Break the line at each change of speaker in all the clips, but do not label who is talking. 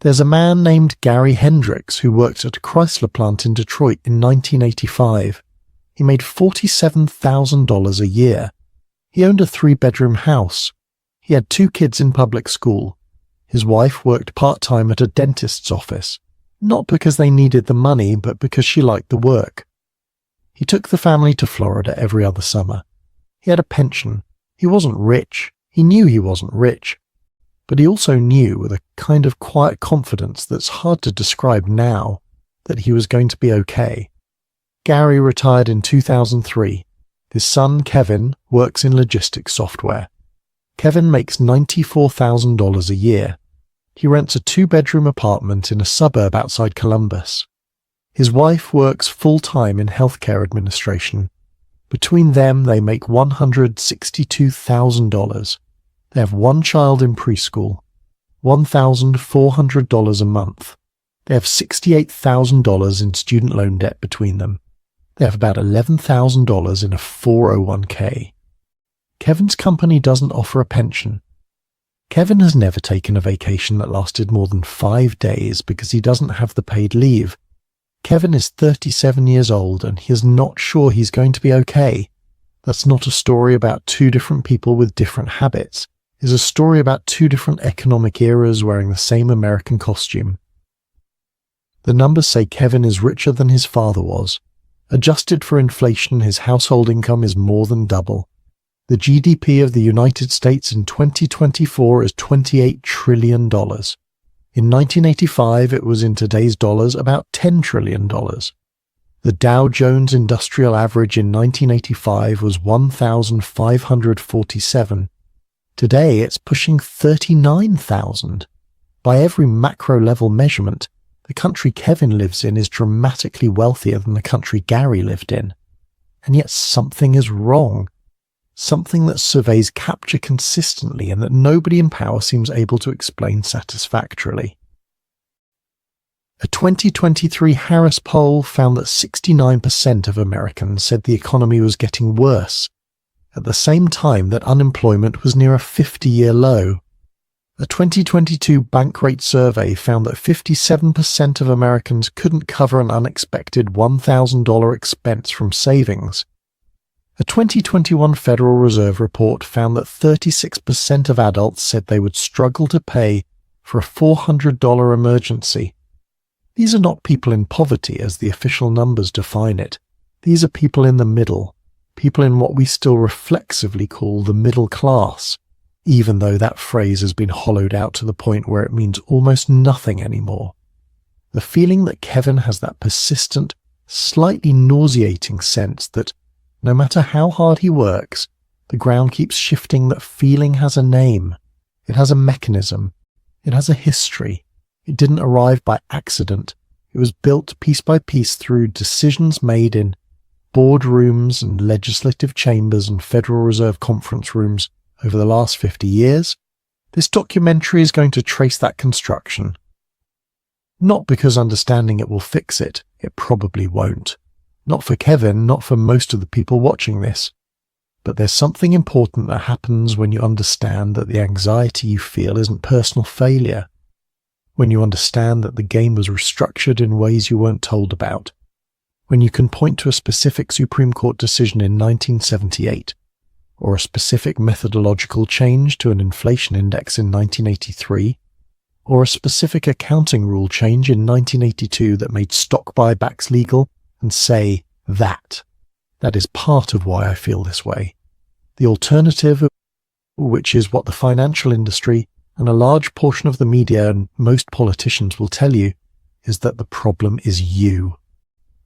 There's a man named Gary Hendricks who worked at a Chrysler plant in Detroit in 1985. He made $47,000 a year. He owned a 3-bedroom house. He had 2 kids in public school. His wife worked part-time at a dentist's office, not because they needed the money, but because she liked the work. He took the family to Florida every other summer. He had a pension. He wasn't rich. He knew he wasn't rich. But he also knew, with a kind of quiet confidence that's hard to describe now, that he was going to be okay. Gary retired in 2003. His son, Kevin, works in logistics software. Kevin makes $94,000 a year. He rents a 2-bedroom apartment in a suburb outside Columbus. His wife works full-time in healthcare administration. Between them, they make $162,000. They have 1 child in preschool, $1,400 a month. They have $68,000 in student loan debt between them. They have about $11,000 in a 401k. Kevin's company doesn't offer a pension. Kevin has never taken a vacation that lasted more than 5 days because he doesn't have the paid leave. Kevin is 37 years old and he is not sure he's going to be okay. That's not a story about 2 different people with different habits. It's a story about 2 different economic eras wearing the same American costume. The numbers say Kevin is richer than his father was. Adjusted for inflation, his household income is more than double. The GDP of the United States in 2024 is $28 trillion. In 1985, it was in today's dollars about $10 trillion. The Dow Jones Industrial Average in 1985 was 1,547. Today, it's pushing 39,000. By every macro-level measurement, the country Kevin lives in is dramatically wealthier than the country Gary lived in. And yet something is wrong. Something that surveys capture consistently and that nobody in power seems able to explain satisfactorily. A 2023 Harris poll found that 69% of Americans said the economy was getting worse, at the same time that unemployment was near a 50-year low. A 2022 Bankrate survey found that 57% of Americans couldn't cover an unexpected $1,000 expense from savings. A 2021 Federal Reserve report found that 36% of adults said they would struggle to pay for a $400 emergency. These are not people in poverty as the official numbers define it. These are people in the middle, people in what we still reflexively call the middle class, even though that phrase has been hollowed out to the point where it means almost nothing anymore. The feeling that Kevin has that persistent, slightly nauseating sense that no matter how hard he works, the ground keeps shifting. That feeling has a name. It has a mechanism. It has a history. It didn't arrive by accident. It was built piece by piece through decisions made in boardrooms and legislative chambers and Federal Reserve conference rooms over the last 50 years. This documentary is going to trace that construction. Not because understanding it will fix it. It probably won't. Not for Kevin, not for most of the people watching this. But there's something important that happens when you understand that the anxiety you feel isn't personal failure. When you understand that the game was restructured in ways you weren't told about. When you can point to a specific Supreme Court decision in 1978, or a specific methodological change to an inflation index in 1983, or a specific accounting rule change in 1982 that made stock buybacks legal, and say that is part of why I feel this way. The alternative, which is what the financial industry and a large portion of the media and most politicians will tell you, is that the problem is you.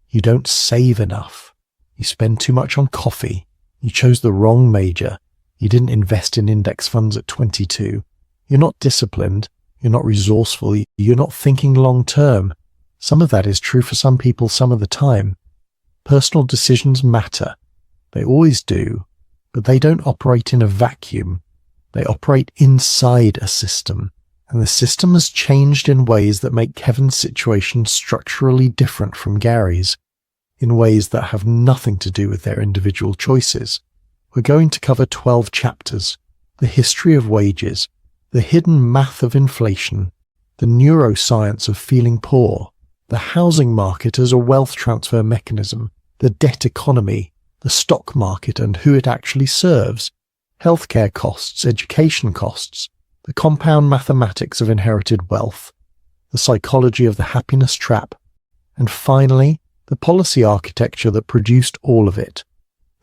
You don't save enough. You spend too much on coffee. You chose the wrong major. You didn't invest in index funds at 22. You're not disciplined. You're not resourceful. You're not thinking long term. Some of that is true for some people some of the time. Personal decisions matter. They always do. But they don't operate in a vacuum. They operate inside a system. And the system has changed in ways that make Kevin's situation structurally different from Gary's, in ways that have nothing to do with their individual choices. We're going to cover 12 chapters, the history of wages, the hidden math of inflation, the neuroscience of feeling poor, the housing market as a wealth transfer mechanism, the debt economy, the stock market and who it actually serves, healthcare costs, education costs, the compound mathematics of inherited wealth, the psychology of the happiness trap, and finally, the policy architecture that produced all of it.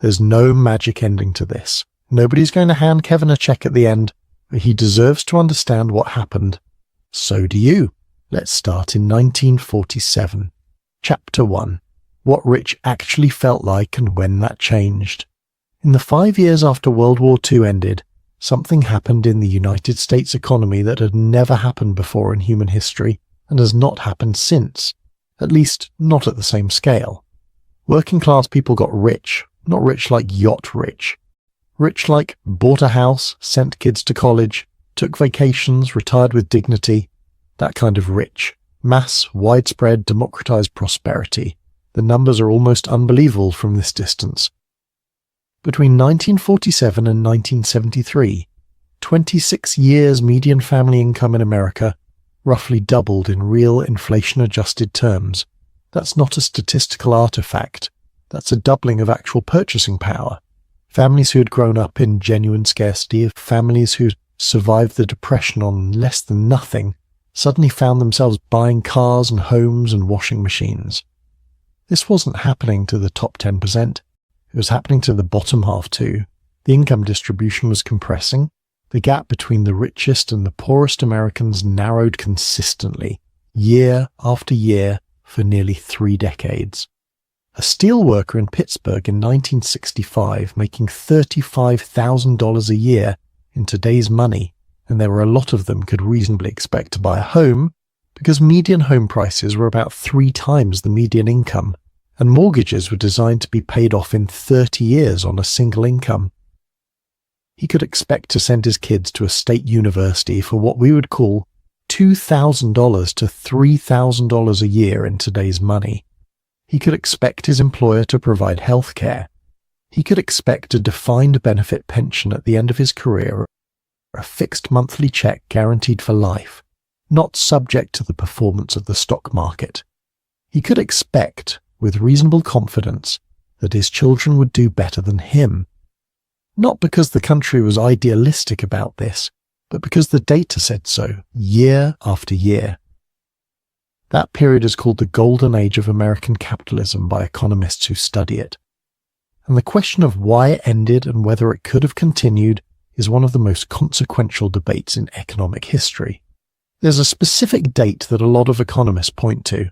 There's no magic ending to this. Nobody's going to hand Kevin a check at the end, but he deserves to understand what happened. So do you. Let's start in 1947. Chapter 1. What rich actually felt like and when that changed. In the 5 years after World War II ended, something happened in the United States economy that had never happened before in human history and has not happened since, at least not at the same scale. Working class people got rich, not rich like yacht rich. Rich like bought a house, sent kids to college, took vacations, retired with dignity. That kind of rich. Mass, widespread, democratized prosperity. The numbers are almost unbelievable from this distance. Between 1947 and 1973, 26 years median family income in America roughly doubled in real inflation-adjusted terms. That's not a statistical artifact. That's a doubling of actual purchasing power. Families who had grown up in genuine scarcity, families who survived the Depression on less than nothing, suddenly found themselves buying cars and homes and washing machines. This wasn't happening to the top 10%. It was happening to the bottom half too. The income distribution was compressing. The gap between the richest and the poorest Americans narrowed consistently, year after year, for nearly 3 decades. A steel worker in Pittsburgh in 1965 making $35,000 a year in today's money, and there were a lot of them could reasonably expect to buy a home because median home prices were about 3 times the median income, and mortgages were designed to be paid off in 30 years on a single income. He could expect to send his kids to a state university for what we would call $2,000 to $3,000 a year in today's money. He could expect his employer to provide health care. He could expect a defined benefit pension at the end of his career, a fixed monthly check guaranteed for life, not subject to the performance of the stock market. He could expect, with reasonable confidence, that his children would do better than him. Not because the country was idealistic about this, but because the data said so, year after year. That period is called the Golden Age of American capitalism by economists who study it. And the question of why it ended and whether it could have continued is one of the most consequential debates in economic history. There's a specific date that a lot of economists point to.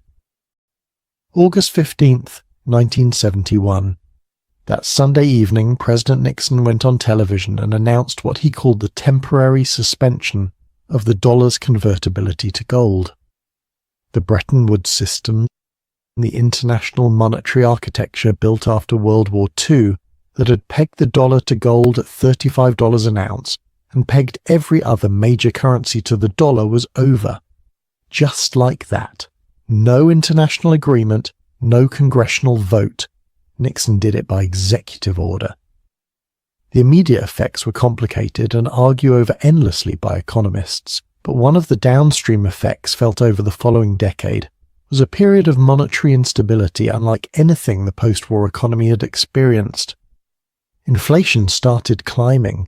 August 15th, 1971. That Sunday evening, President Nixon went on television and announced what he called the temporary suspension of the dollar's convertibility to gold. The Bretton Woods system, the international monetary architecture built after World War II that had pegged the dollar to gold at $35 an ounce and pegged every other major currency to the dollar was over. Just like that. No international agreement, no congressional vote. Nixon did it by executive order. The immediate effects were complicated and argued over endlessly by economists, but one of the downstream effects felt over the following decade was a period of monetary instability unlike anything the post-war economy had experienced. Inflation started climbing.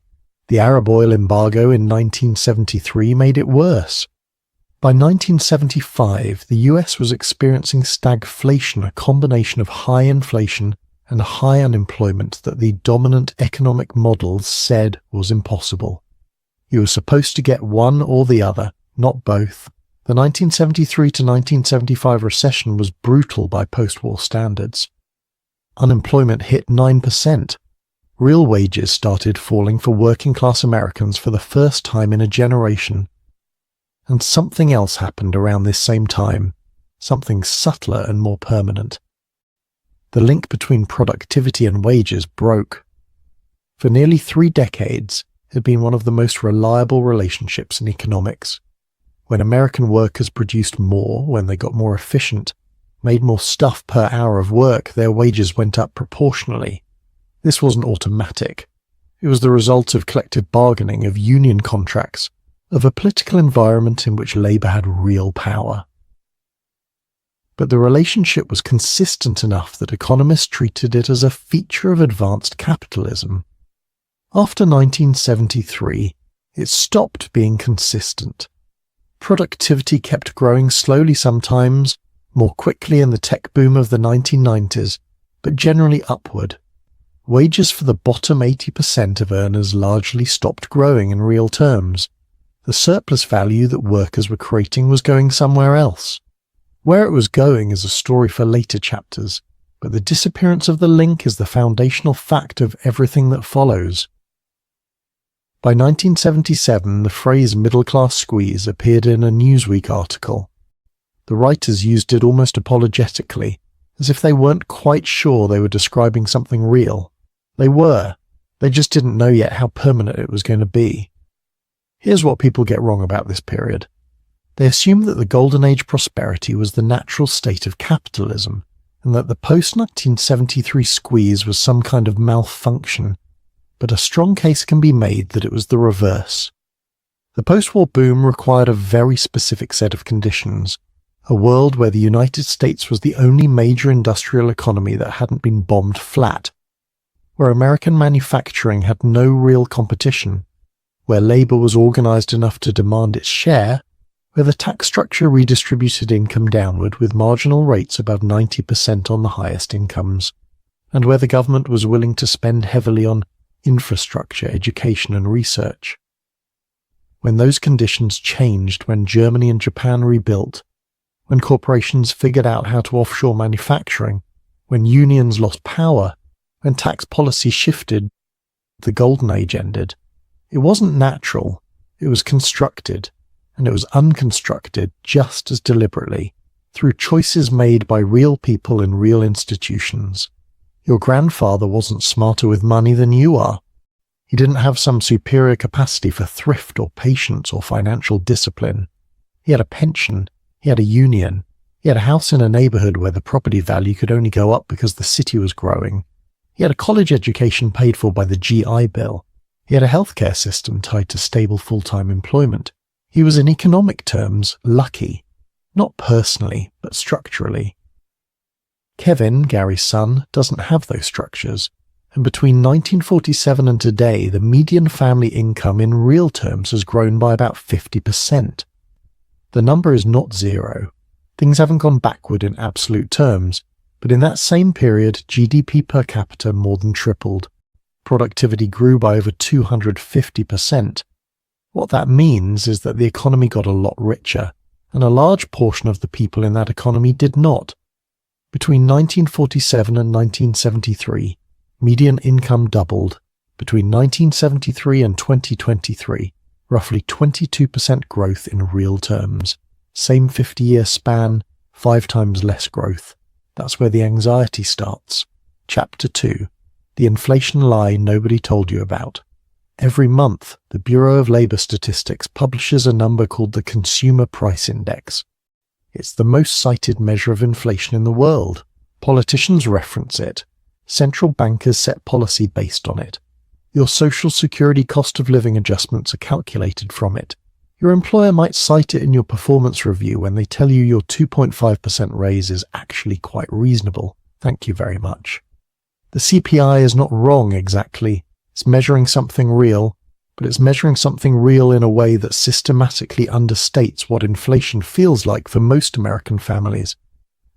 The Arab oil embargo in 1973 made it worse. By 1975, the US was experiencing stagflation, a combination of high inflation and high unemployment that the dominant economic models said was impossible. You were supposed to get one or the other, not both. The 1973 to 1975 recession was brutal by post-war standards. Unemployment hit 9%. Real wages started falling for working-class Americans for the first time in a generation. And something else happened around this same time, something subtler and more permanent. The link between productivity and wages broke. For nearly 3 decades, it had been one of the most reliable relationships in economics. When American workers produced more, when they got more efficient, made more stuff per hour of work, their wages went up proportionally. This wasn't automatic. It was the result of collective bargaining, of union contracts, of a political environment in which Labour had real power. But the relationship was consistent enough that economists treated it as a feature of advanced capitalism. After 1973, it stopped being consistent. Productivity kept growing slowly sometimes, more quickly in the tech boom of the 1990s, but generally upward. Wages for the bottom 80% of earners largely stopped growing in real terms. The surplus value that workers were creating was going somewhere else. Where it was going is a story for later chapters, but the disappearance of the link is the foundational fact of everything that follows. By 1977, the phrase middle-class squeeze appeared in a Newsweek article. The writers used it almost apologetically, as if they weren't quite sure they were describing something real. They were. They just didn't know yet how permanent it was going to be. Here's what people get wrong about this period. They assume that the Golden Age prosperity was the natural state of capitalism, and that the post-1973 squeeze was some kind of malfunction, but a strong case can be made that it was the reverse. The post-war boom required a very specific set of conditions, a world where the United States was the only major industrial economy that hadn't been bombed flat, where American manufacturing had no real competition, where labour was organised enough to demand its share, where the tax structure redistributed income downward with marginal rates above 90% on the highest incomes, and where the government was willing to spend heavily on infrastructure, education and research. When those conditions changed, when Germany and Japan rebuilt, when corporations figured out how to offshore manufacturing, when unions lost power, when tax policy shifted, the Golden Age ended. It wasn't natural, it was constructed, and it was unconstructed just as deliberately, through choices made by real people in real institutions. Your grandfather wasn't smarter with money than you are. He didn't have some superior capacity for thrift or patience or financial discipline. He had a pension, he had a union, he had a house in a neighbourhood where the property value could only go up because the city was growing. He had a college education paid for by the GI Bill. He had a healthcare system tied to stable full-time employment. He was in economic terms lucky, not personally, but structurally. Kevin, Gary's son, doesn't have those structures, and between 1947 and today, the median family income in real terms has grown by about 50%. The number is not zero. Things haven't gone backward in absolute terms, but in that same period, GDP per capita more than tripled. Productivity grew by over 250%. What that means is that the economy got a lot richer, and a large portion of the people in that economy did not. Between 1947 and 1973, median income doubled. Between 1973 and 2023, roughly 22% growth in real terms. Same 50-year span, 5 times less growth. That's where the anxiety starts. Chapter 2. The inflation lie nobody told you about. Every month, the Bureau of Labour Statistics publishes a number called the Consumer Price Index. It's the most cited measure of inflation in the world. Politicians reference it. Central bankers set policy based on it. Your Social Security cost of living adjustments are calculated from it. Your employer might cite it in your performance review when they tell you your 2.5% raise is actually quite reasonable. Thank you very much. The CPI is not wrong exactly. It's measuring something real, but it's measuring something real in a way that systematically understates what inflation feels like for most American families.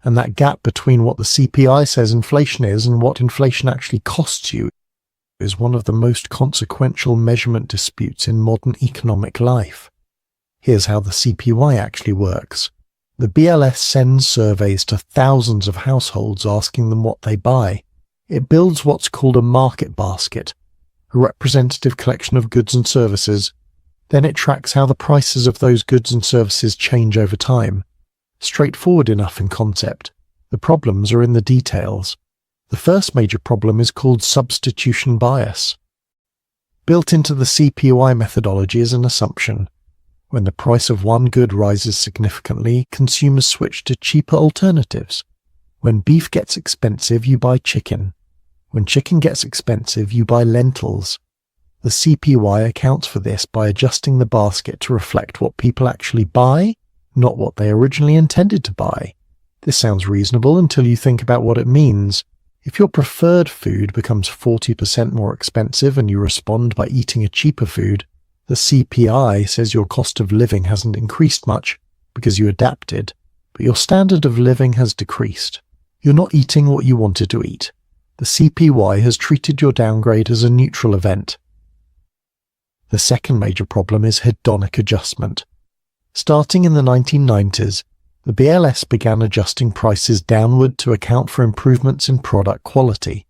And that gap between what the CPI says inflation is and what inflation actually costs you is one of the most consequential measurement disputes in modern economic life. Here's how the CPI actually works. The BLS sends surveys to thousands of households asking them what they buy. It builds what's called a market basket, a representative collection of goods and services. Then it tracks how the prices of those goods and services change over time. Straightforward enough in concept. The problems are in the details. The first major problem is called substitution bias. Built into the CPI methodology is an assumption. When the price of one good rises significantly, consumers switch to cheaper alternatives. When beef gets expensive, you buy chicken. When chicken gets expensive, you buy lentils. The CPY accounts for this by adjusting the basket to reflect what people actually buy, not what they originally intended to buy. This sounds reasonable until you think about what it means. If your preferred food becomes 40% more expensive and you respond by eating a cheaper food, the CPI says your cost of living hasn't increased much because you adapted, but your standard of living has decreased. You're not eating what you wanted to eat. The CPY has treated your downgrade as a neutral event. The second major problem is hedonic adjustment. Starting in the 1990s, the BLS began adjusting prices downward to account for improvements in product quality.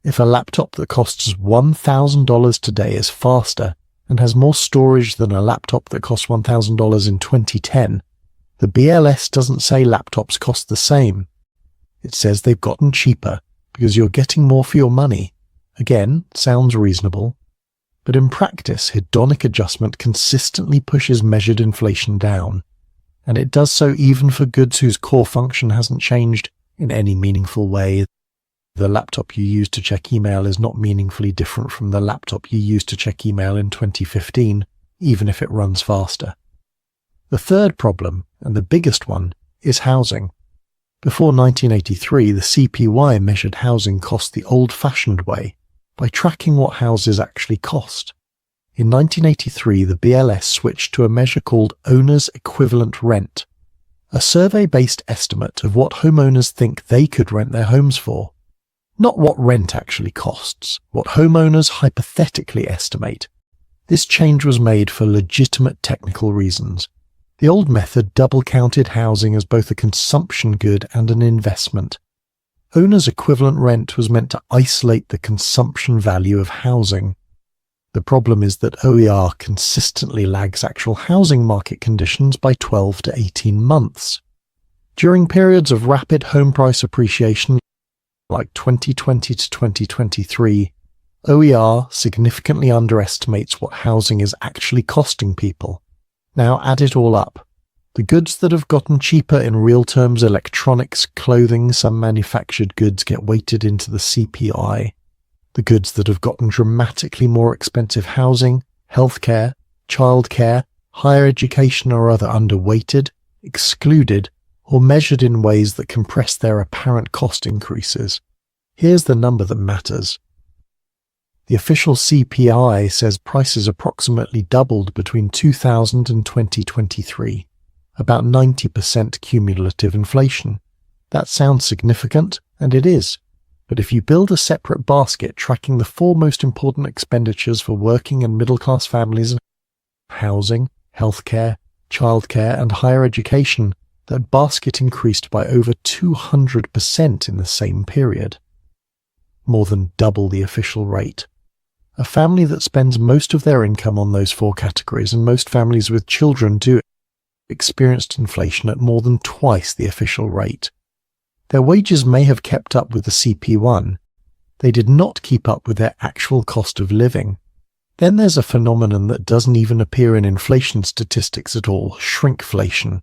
If a laptop that costs $1,000 today is faster and has more storage than a laptop that cost $1,000 in 2010, the BLS doesn't say laptops cost the same. It says they've gotten cheaper because you're getting more for your money. Again, sounds reasonable. But in practice, hedonic adjustment consistently pushes measured inflation down, and it does so even for goods whose core function hasn't changed in any meaningful way. The laptop you use to check email is not meaningfully different from the laptop you used to check email in 2015, even if it runs faster. The third problem, and the biggest one, is housing. Before 1983, the CPY measured housing cost the old-fashioned way, by tracking what houses actually cost. In 1983, the BLS switched to a measure called owner's equivalent rent, a survey-based estimate of what homeowners think they could rent their homes for. Not what rent actually costs, what homeowners hypothetically estimate. This change was made for legitimate technical reasons. The old method double-counted housing as both a consumption good and an investment. Owner's equivalent rent was meant to isolate the consumption value of housing. The problem is that OER consistently lags actual housing market conditions by 12 to 18 months. During periods of rapid home price appreciation, like 2020 to 2023, OER significantly underestimates what housing is actually costing people. Now add it all up. The goods that have gotten cheaper in real terms, electronics, clothing, some manufactured goods get weighted into the CPI. The goods that have gotten dramatically more expensive, housing, healthcare, childcare, higher education, are either underweighted, excluded, or measured in ways that compress their apparent cost increases. Here's the number that matters. The official CPI says prices approximately doubled between 2000 and 2023. About 90% cumulative inflation. That sounds significant, and it is. But if you build a separate basket tracking the four most important expenditures for working and middle-class families: housing, healthcare, childcare, and higher education, that basket increased by over 200% in the same period. More than double the official rate. A family that spends most of their income on those four categories, and most families with children do, experienced inflation at more than twice the official rate. Their wages may have kept up with the CP1. They did not keep up with their actual cost of living. Then there's a phenomenon that doesn't even appear in inflation statistics at all: shrinkflation.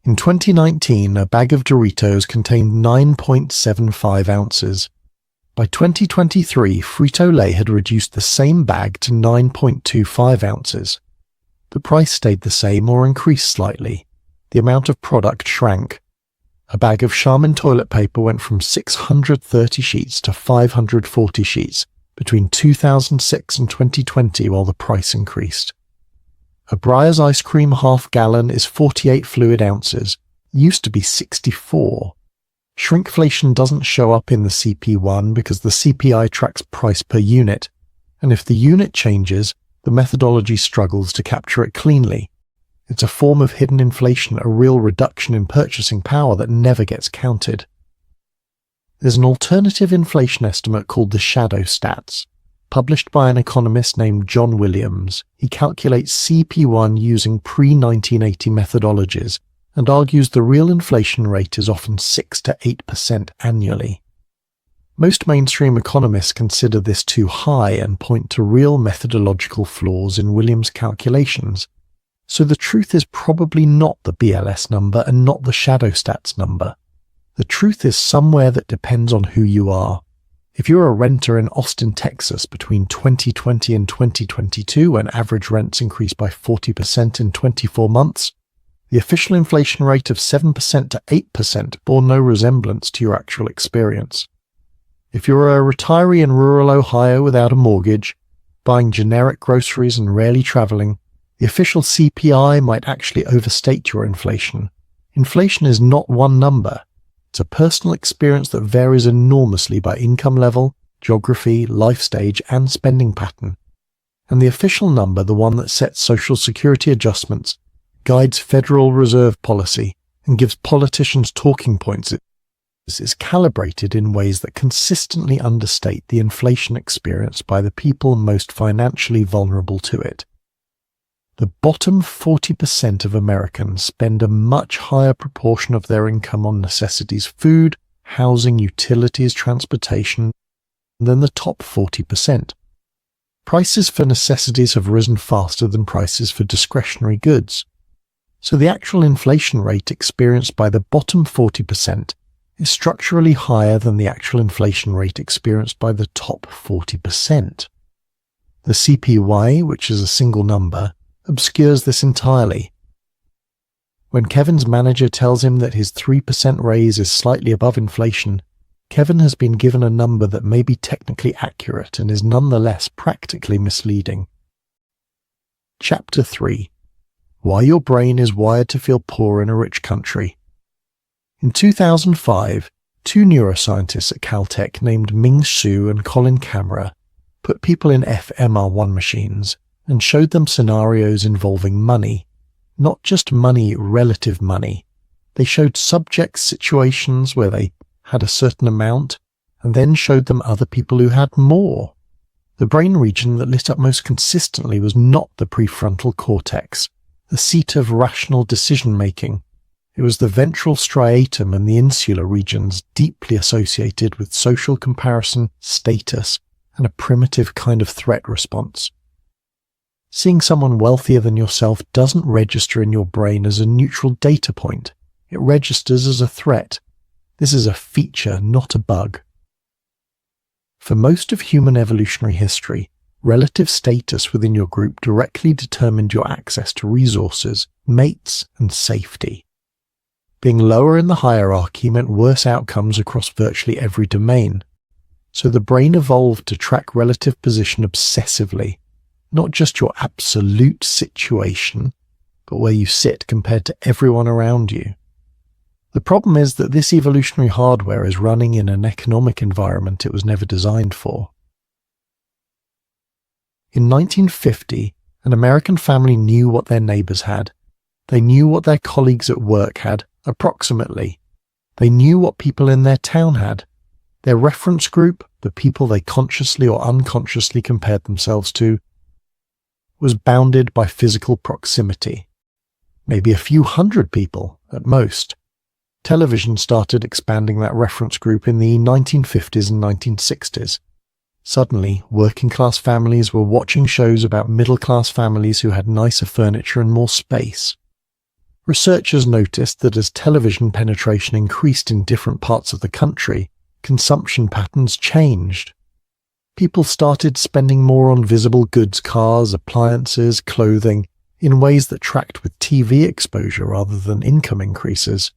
In 2019, a bag of Doritos contained 9.75 ounces. By 2023, Frito-Lay had reduced the same bag to 9.25 ounces. The price stayed the same or increased slightly. The amount of product shrank. A bag of Charmin toilet paper went from 630 sheets to 540 sheets between 2006 and 2020 while the price increased. A Breyers ice cream half-gallon is 48 fluid ounces, used to be 64. Shrinkflation doesn't show up in the CP1 because the CPI tracks price per unit, and if the unit changes, the methodology struggles to capture it cleanly. It's a form of hidden inflation, a real reduction in purchasing power that never gets counted. There's an alternative inflation estimate called the shadow stats, published by an economist named John Williams. He calculates CP1 using pre-1980 methodologies and argues the real inflation rate is often 6 to 8% annually. Most mainstream economists consider this too high and point to real methodological flaws in Williams' calculations. So the truth is probably not the BLS number and not the shadow stats number. The truth is somewhere that depends on who you are. If you're a renter in Austin, Texas between 2020 and 2022, when average rents increased by 40% in 24 months, the official inflation rate of 7% to 8% bore no resemblance to your actual experience. If you're a retiree in rural Ohio without a mortgage, buying generic groceries and rarely traveling, the official CPI might actually overstate your inflation. Inflation is not one number. It's a personal experience that varies enormously by income level, geography, life stage, and spending pattern. And the official number, the one that sets Social Security adjustments, guides Federal Reserve policy, and gives politicians talking points, is calibrated in ways that consistently understate the inflation experienced by the people most financially vulnerable to it. The bottom 40% of Americans spend a much higher proportion of their income on necessities, food, housing, utilities, transportation, than the top 40%. Prices for necessities have risen faster than prices for discretionary goods. So the actual inflation rate experienced by the bottom 40% is structurally higher than the actual inflation rate experienced by the top 40%. The CPY, which is a single number, obscures this entirely. When Kevin's manager tells him that his 3% raise is slightly above inflation, Kevin has been given a number that may be technically accurate and is nonetheless practically misleading. Chapter 3. Why your brain is wired to feel poor in a rich country. In 2005, two neuroscientists at Caltech named Ming Hsu and Colin Camera put people in fMR1 machines and showed them scenarios involving money, not just money, relative money. They showed subjects situations where they had a certain amount and then showed them other people who had more. The brain region that lit up most consistently was not the prefrontal cortex, the seat of rational decision-making. It was the ventral striatum and the insular regions deeply associated with social comparison, status, and a primitive kind of threat response. Seeing someone wealthier than yourself doesn't register in your brain as a neutral data point. It registers as a threat. This is a feature, not a bug. For most of human evolutionary history, relative status within your group directly determined your access to resources, mates, and safety. Being lower in the hierarchy meant worse outcomes across virtually every domain. So the brain evolved to track relative position obsessively, not just your absolute situation, but where you sit compared to everyone around you. The problem is that this evolutionary hardware is running in an economic environment it was never designed for. In 1950, an American family knew what their neighbors had. They knew what their colleagues at work had, approximately. They knew what people in their town had. Their reference group, the people they consciously or unconsciously compared themselves to, was bounded by physical proximity. Maybe a few hundred people, at most. Television started expanding that reference group in the 1950s and 1960s. Suddenly, working-class families were watching shows about middle-class families who had nicer furniture and more space. Researchers noticed that as television penetration increased in different parts of the country, consumption patterns changed. People started spending more on visible goods, cars, appliances, clothing, in ways that tracked with TV exposure rather than income increases.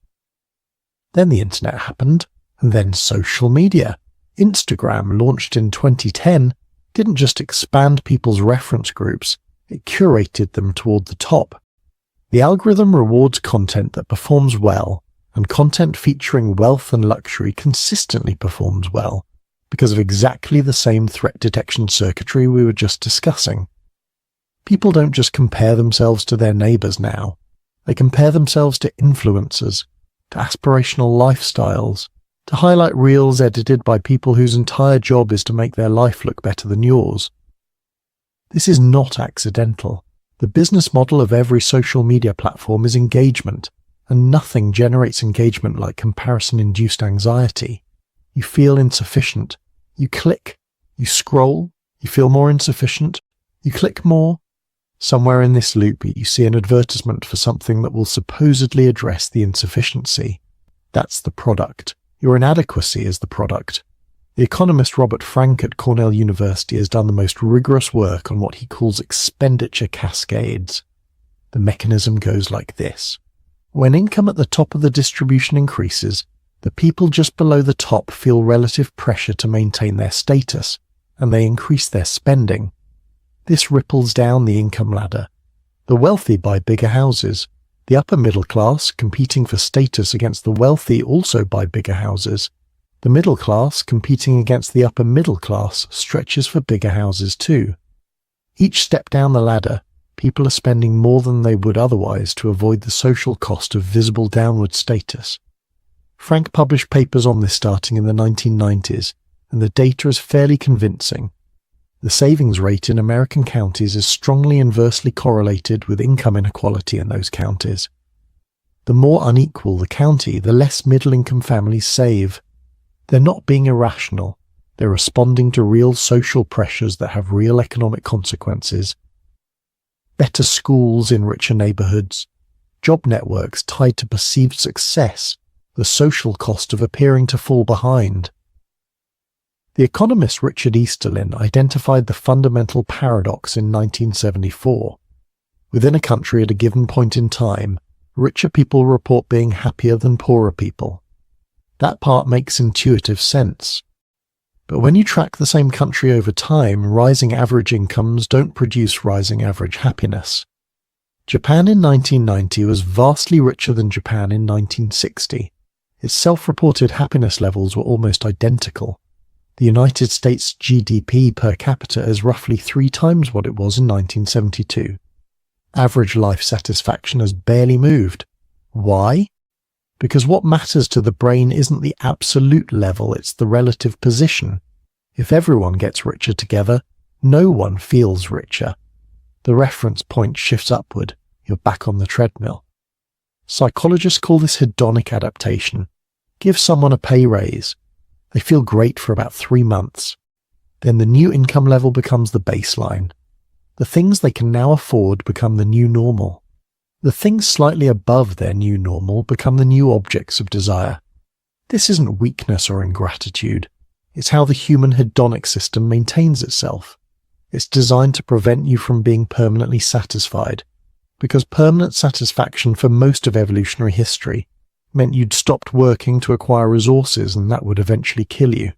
Then the internet happened, and then social media. Instagram, launched in 2010, didn't just expand people's reference groups, it curated them toward the top. The algorithm rewards content that performs well, and content featuring wealth and luxury consistently performs well, because of exactly the same threat detection circuitry we were just discussing. People don't just compare themselves to their neighbors now. They compare themselves to influencers, to aspirational lifestyles, to highlight reels edited by people whose entire job is to make their life look better than yours. This is not accidental. The business model of every social media platform is engagement, and nothing generates engagement like comparison-induced anxiety. You feel insufficient. You click. You scroll. You feel more insufficient. You click more. Somewhere in this loop, you see an advertisement for something that will supposedly address the insufficiency. That's the product. Your inadequacy is the product. The economist Robert Frank at Cornell University has done the most rigorous work on what he calls expenditure cascades. The mechanism goes like this. When income at the top of the distribution increases, the people just below the top feel relative pressure to maintain their status, and they increase their spending. This ripples down the income ladder. The wealthy buy bigger houses. The upper middle class, competing for status against the wealthy, also buy bigger houses. The middle class, competing against the upper middle class, stretches for bigger houses too. Each step down the ladder, people are spending more than they would otherwise to avoid the social cost of visible downward status. Frank published papers on this starting in the 1990s, and the data is fairly convincing. The savings rate in American counties is strongly inversely correlated with income inequality in those counties. The more unequal the county, the less middle-income families save. They're not being irrational. They're responding to real social pressures that have real economic consequences. Better schools in richer neighborhoods, job networks tied to perceived success, the social cost of appearing to fall behind. The economist Richard Easterlin identified the fundamental paradox in 1974. Within a country at a given point in time, richer people report being happier than poorer people. That part makes intuitive sense. But when you track the same country over time, rising average incomes don't produce rising average happiness. Japan in 1990 was vastly richer than Japan in 1960. Its self-reported happiness levels were almost identical. The United States GDP per capita is roughly 3 times what it was in 1972. Average life satisfaction has barely moved. Why? Because what matters to the brain isn't the absolute level, it's the relative position. If everyone gets richer together, no one feels richer. The reference point shifts upward. You're back on the treadmill. Psychologists call this hedonic adaptation. Give someone a pay raise. They feel great for about 3 months. Then the new income level becomes the baseline. The things they can now afford become the new normal. The things slightly above their new normal become the new objects of desire. This isn't weakness or ingratitude. It's how the human hedonic system maintains itself. It's designed to prevent you from being permanently satisfied, because permanent satisfaction for most of evolutionary history meant you'd stopped working to acquire resources, and that would eventually kill you.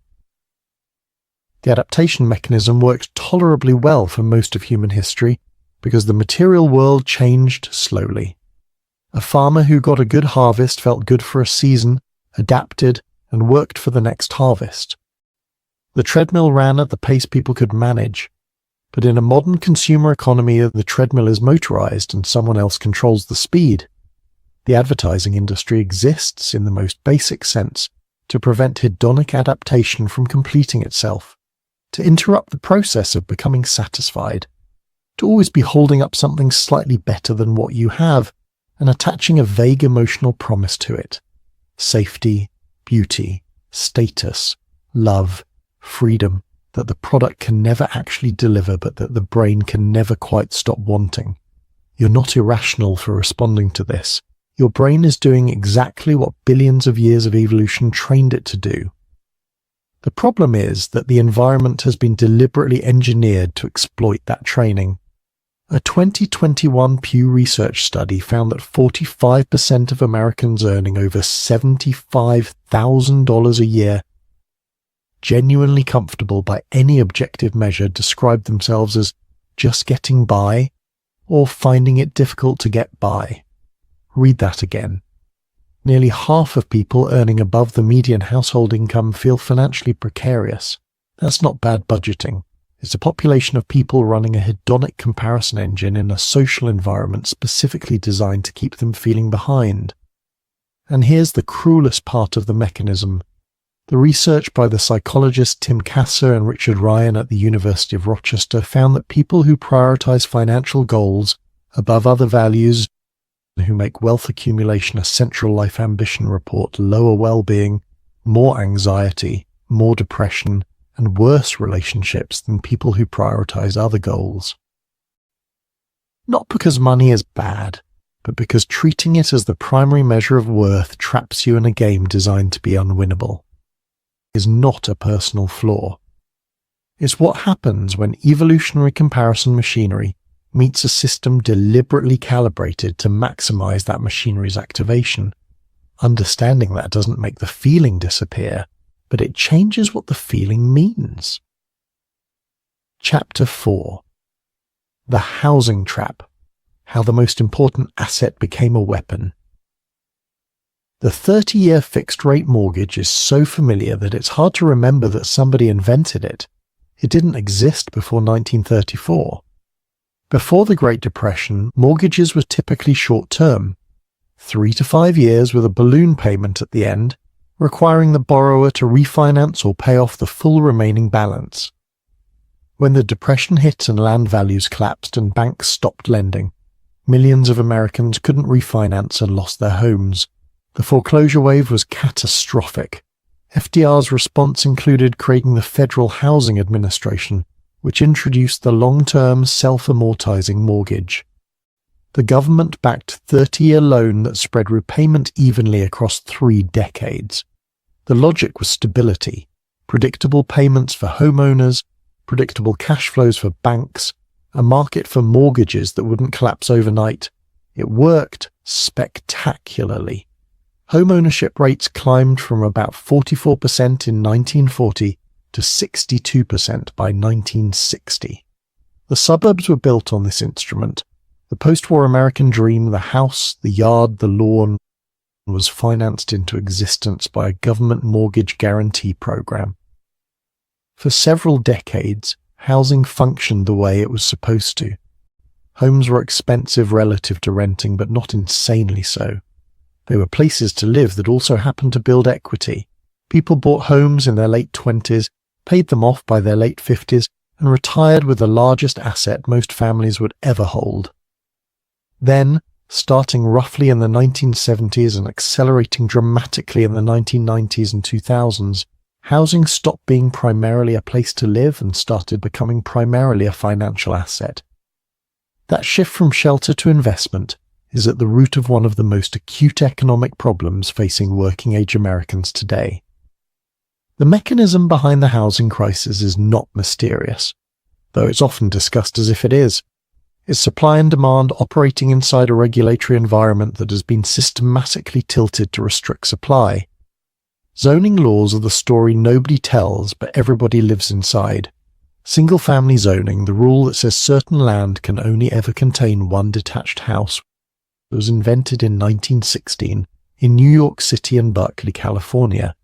The adaptation mechanism worked tolerably well for most of human history because the material world changed slowly. A farmer who got a good harvest felt good for a season, adapted, and worked for the next harvest. The treadmill ran at the pace people could manage, but in a modern consumer economy, the treadmill is motorized and someone else controls the speed. The advertising industry exists, in the most basic sense, to prevent hedonic adaptation from completing itself, to interrupt the process of becoming satisfied, to always be holding up something slightly better than what you have and attaching a vague emotional promise to it. Safety, beauty, status, love, freedom, that the product can never actually deliver but that the brain can never quite stop wanting. You're not irrational for responding to this. Your brain is doing exactly what billions of years of evolution trained it to do. The problem is that the environment has been deliberately engineered to exploit that training. A 2021 Pew Research study found that 45% of Americans earning over $75,000 a year, genuinely comfortable by any objective measure, described themselves as just getting by or finding it difficult to get by. Read that again. Nearly half of people earning above the median household income feel financially precarious. That's not bad budgeting. It's a population of people running a hedonic comparison engine in a social environment specifically designed to keep them feeling behind. And here's the cruelest part of the mechanism. The research by the psychologists Tim Kasser and Richard Ryan at the University of Rochester found that people who prioritize financial goals above other values, who make wealth accumulation a central life ambition, report lower well-being, more anxiety, more depression, and worse relationships than people who prioritize other goals. Not because money is bad, but because treating it as the primary measure of worth traps you in a game designed to be unwinnable. is not a personal flaw. It's what happens when evolutionary comparison machinery meets a system deliberately calibrated to maximize that machinery's activation. Understanding that doesn't make the feeling disappear, but it changes what the feeling means. Chapter 4. The Housing Trap: How the Most Important Asset Became a Weapon. The 30-year fixed-rate mortgage is so familiar that it's hard to remember that somebody invented it. It didn't exist before 1934. Before the Great Depression, mortgages were typically short-term, 3 to 5 years with a balloon payment at the end, requiring the borrower to refinance or pay off the full remaining balance. When the Depression hit and land values collapsed and banks stopped lending, millions of Americans couldn't refinance and lost their homes. The foreclosure wave was catastrophic. FDR's response included creating the Federal Housing Administration, which introduced the long-term self-amortizing mortgage. The government backed 30-year loan that spread repayment evenly across 3 decades. The logic was stability, predictable payments for homeowners, predictable cash flows for banks, a market for mortgages that wouldn't collapse overnight. It worked spectacularly. Homeownership rates climbed from about 44% in 1940 to 62% by 1960. The suburbs were built on this instrument. The post-war American dream, the house, the yard, the lawn, was financed into existence by a government mortgage guarantee program. For several decades, housing functioned the way it was supposed to. Homes were expensive relative to renting, but not insanely so. They were places to live that also happened to build equity. People bought homes in their late 20s, paid them off by their late 50s, and retired with the largest asset most families would ever hold. Then, starting roughly in the 1970s and accelerating dramatically in the 1990s and 2000s, housing stopped being primarily a place to live and started becoming primarily a financial asset. That shift from shelter to investment is at the root of one of the most acute economic problems facing working-age Americans today. The mechanism behind the housing crisis is not mysterious, though it's often discussed as if it is. It's supply and demand operating inside a regulatory environment that has been systematically tilted to restrict supply. Zoning laws are the story nobody tells, but everybody lives inside. Single-family zoning, the rule that says certain land can only ever contain one detached house, was invented in 1916 in New York City and Berkeley, California,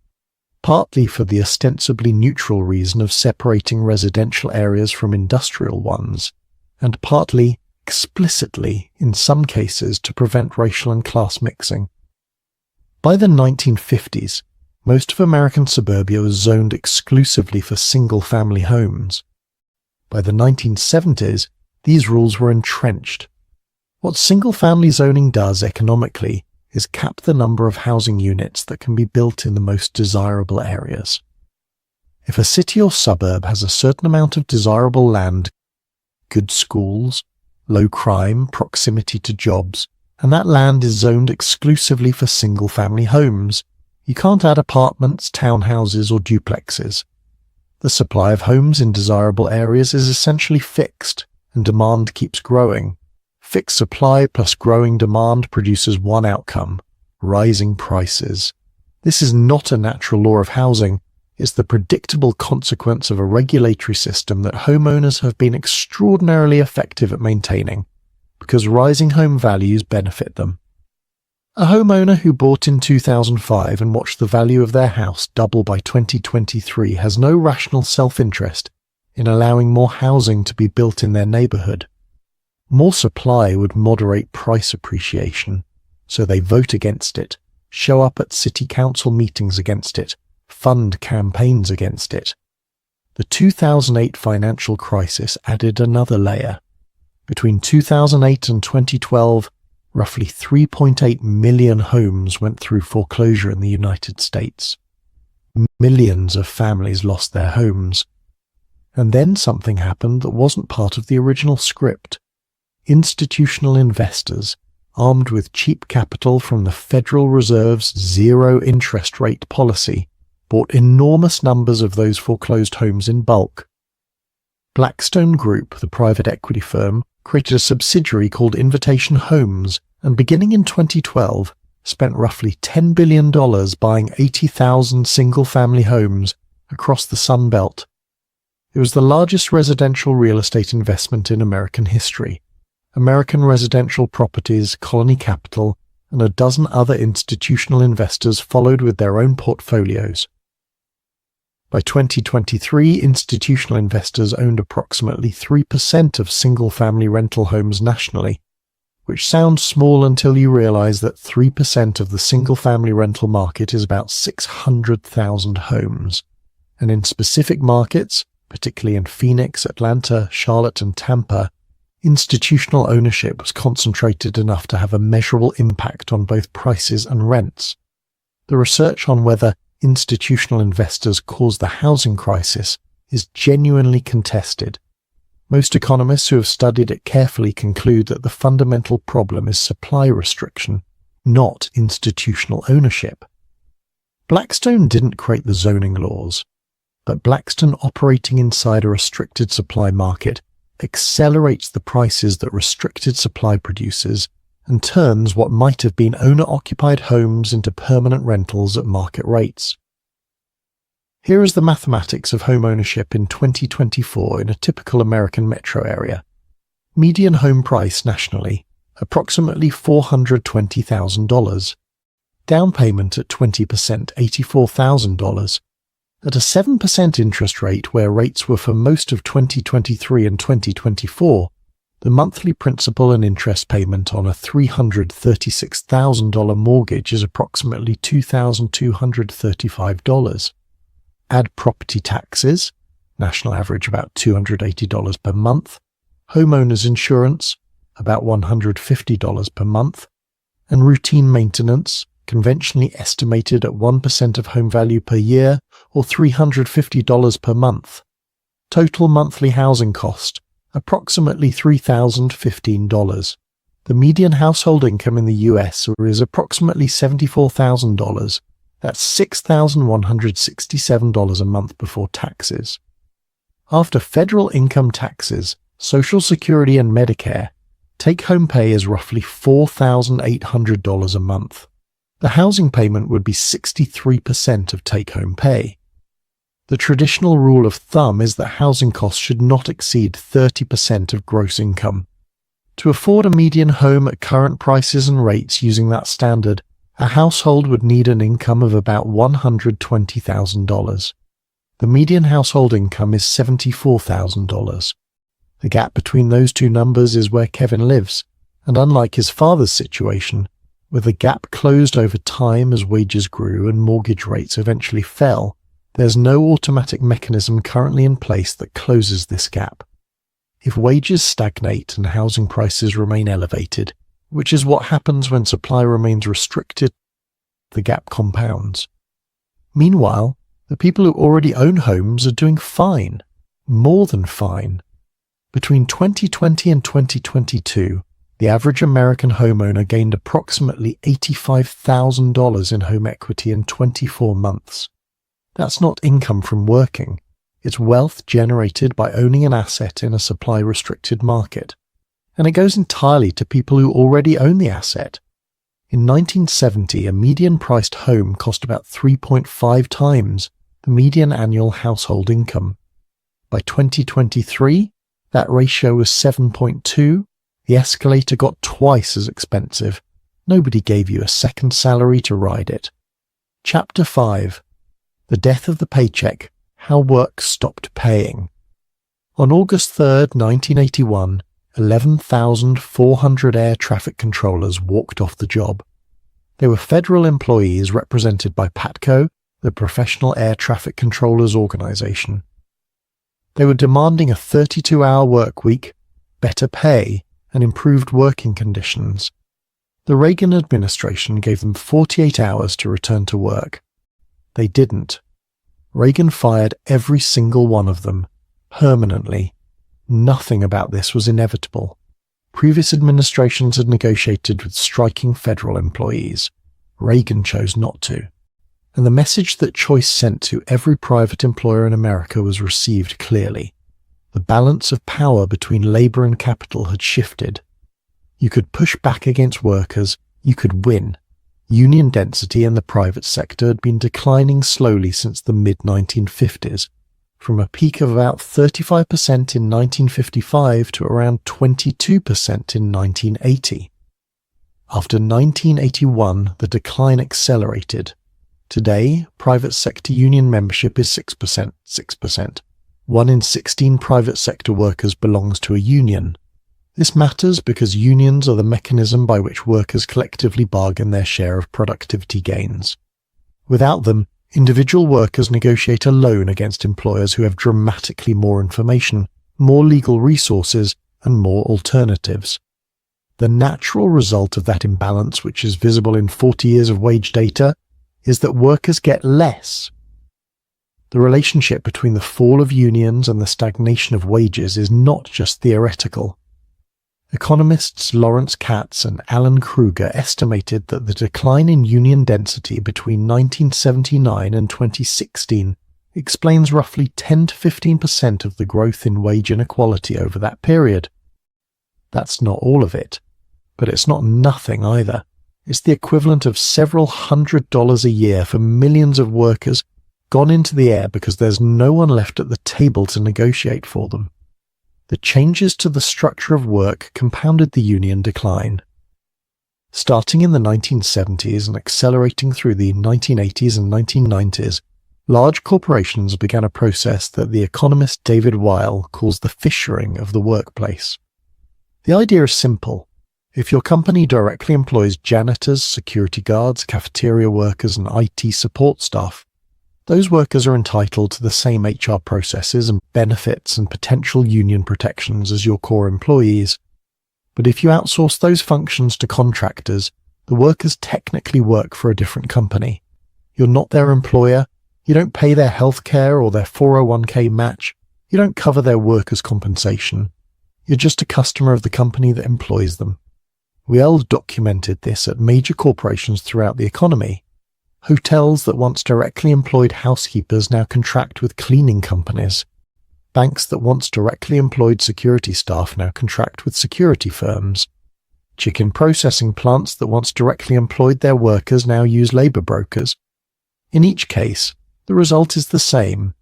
partly for the ostensibly neutral reason of separating residential areas from industrial ones, and partly, explicitly, in some cases, to prevent racial and class mixing. By the 1950s, most of American suburbia was zoned exclusively for single-family homes. By the 1970s, these rules were entrenched. What single-family zoning does economically is cap the number of housing units that can be built in the most desirable areas. If a city or suburb has a certain amount of desirable land, good schools, low crime, proximity to jobs, and that land is zoned exclusively for single-family homes, you can't add apartments, townhouses, or duplexes. The supply of homes in desirable areas is essentially fixed, and demand keeps growing. Fixed supply plus growing demand produces one outcome: rising prices. This is not a natural law of housing. It's the predictable consequence of a regulatory system that homeowners have been extraordinarily effective at maintaining, because rising home values benefit them. A homeowner who bought in 2005 and watched the value of their house double by 2023 has no rational self-interest in allowing more housing to be built in their neighborhood. More supply would moderate price appreciation, so they vote against it, show up at city council meetings against it, fund campaigns against it. The 2008 financial crisis added another layer. Between 2008 and 2012, roughly 3.8 million homes went through foreclosure in the United States. Millions of families lost their homes. And then something happened that wasn't part of the original script. Institutional investors, armed with cheap capital from the Federal Reserve's zero interest rate policy, bought enormous numbers of those foreclosed homes in bulk. Blackstone Group, the private equity firm, created a subsidiary called Invitation Homes and beginning in 2012 spent roughly $10 billion buying 80,000 single-family homes across the Sun Belt. It was the largest residential real estate investment in American history. American Residential Properties, Colony Capital, and a dozen other institutional investors followed with their own portfolios. By 2023, institutional investors owned approximately 3% of single-family rental homes nationally, which sounds small until you realize that 3% of the single-family rental market is about 600,000 homes. And in specific markets, particularly in Phoenix, Atlanta, Charlotte, and Tampa, institutional ownership was concentrated enough to have a measurable impact on both prices and rents. The research on whether institutional investors caused the housing crisis is genuinely contested. Most economists who have studied it carefully conclude that the fundamental problem is supply restriction, not institutional ownership. Blackstone didn't create the zoning laws, but Blackstone operating inside a restricted supply market accelerates the prices that restricted supply produces and turns what might have been owner-occupied homes into permanent rentals at market rates. Here is the mathematics of home ownership in 2024 in a typical American metro area. Median home price nationally, approximately $420,000. Down payment at 20%, $84,000. At a 7% interest rate where rates were for most of 2023 and 2024, the monthly principal and interest payment on a $336,000 mortgage is approximately $2,235. Add property taxes, national average about $280 per month, homeowners insurance, about $150 per month, and routine maintenance, conventionally estimated at 1% of home value per year or $350 per month. Total monthly housing cost, approximately $3,015. The median household income in the US is approximately $74,000. That's $6,167 a month before taxes. After federal income taxes, Social Security and Medicare, take-home pay is roughly $4,800 a month. The housing payment would be 63% of take-home pay. The traditional rule of thumb is that housing costs should not exceed 30% of gross income. To afford a median home at current prices and rates using that standard, a household would need an income of about $120,000. The median household income is $74,000. The gap between those two numbers is where Kevin lives, and unlike his father's situation, where the gap closed over time as wages grew and mortgage rates eventually fell, there's no automatic mechanism currently in place that closes this gap. If wages stagnate and housing prices remain elevated, which is what happens when supply remains restricted, the gap compounds. Meanwhile, the people who already own homes are doing fine, more than fine. Between 2020 and 2022, the average American homeowner gained approximately $85,000 in home equity in 24 months. That's not income from working. It's wealth generated by owning an asset in a supply-restricted market. And it goes entirely to people who already own the asset. In 1970, a median-priced home cost about 3.5 times the median annual household income. By 2023, that ratio was 7.2. The escalator got twice as expensive. Nobody gave you a second salary to ride it. Chapter 5. The Death of the Paycheck, How Work Stopped Paying. On August 3, 1981, 11,400 air traffic controllers walked off the job. They were federal employees represented by PATCO, the Professional Air Traffic Controllers Organization. They were demanding a 32-hour work week, better pay, and improved working conditions. The Reagan administration gave them 48 hours to return to work. They didn't. Reagan fired every single one of them, permanently. Nothing about this was inevitable. Previous administrations had negotiated with striking federal employees. Reagan chose not to. and the message that choice sent to every private employer in America was received clearly. The balance of power between labor and capital had shifted. You could push back against workers, you could win. Union density in the private sector had been declining slowly since the mid-1950s, from a peak of about 35% in 1955 to around 22% in 1980. After 1981, the decline accelerated. Today, private sector union membership is 6%. 1 in 16 private sector workers belongs to a union. This matters because unions are the mechanism by which workers collectively bargain their share of productivity gains. Without them, individual workers negotiate alone against employers who have dramatically more information, more legal resources, and more alternatives. The natural result of that imbalance, which is visible in 40 years of wage data, is that workers get less. The relationship between the fall of unions and the stagnation of wages is not just theoretical. Economists Lawrence Katz and Alan Kruger estimated that the decline in union density between 1979 and 2016 explains roughly 10 to 15% of the growth in wage inequality over that period. That's not all of it, but it's not nothing either. It's the equivalent of several $100s a year for millions of workers gone into the air because there's no one left at the table to negotiate for them. The changes to the structure of work compounded the union decline. Starting in the 1970s and accelerating through the 1980s and 1990s, large corporations began a process that the economist David Weil calls the fissuring of the workplace. The idea is simple. If your company directly employs janitors, security guards, cafeteria workers, and IT support staff, those workers are entitled to the same HR processes and benefits and potential union protections as your core employees. But if you outsource those functions to contractors, the workers technically work for a different company. You're not their employer, you don't pay their healthcare or their 401k match, you don't cover their workers' compensation. You're just a customer of the company that employs them. Weil documented this at major corporations throughout the economy. Hotels that once directly employed housekeepers now contract with cleaning companies. Banks that once directly employed security staff now contract with security firms. Chicken processing plants that once directly employed their workers now use labor brokers. In each case, the result is the same.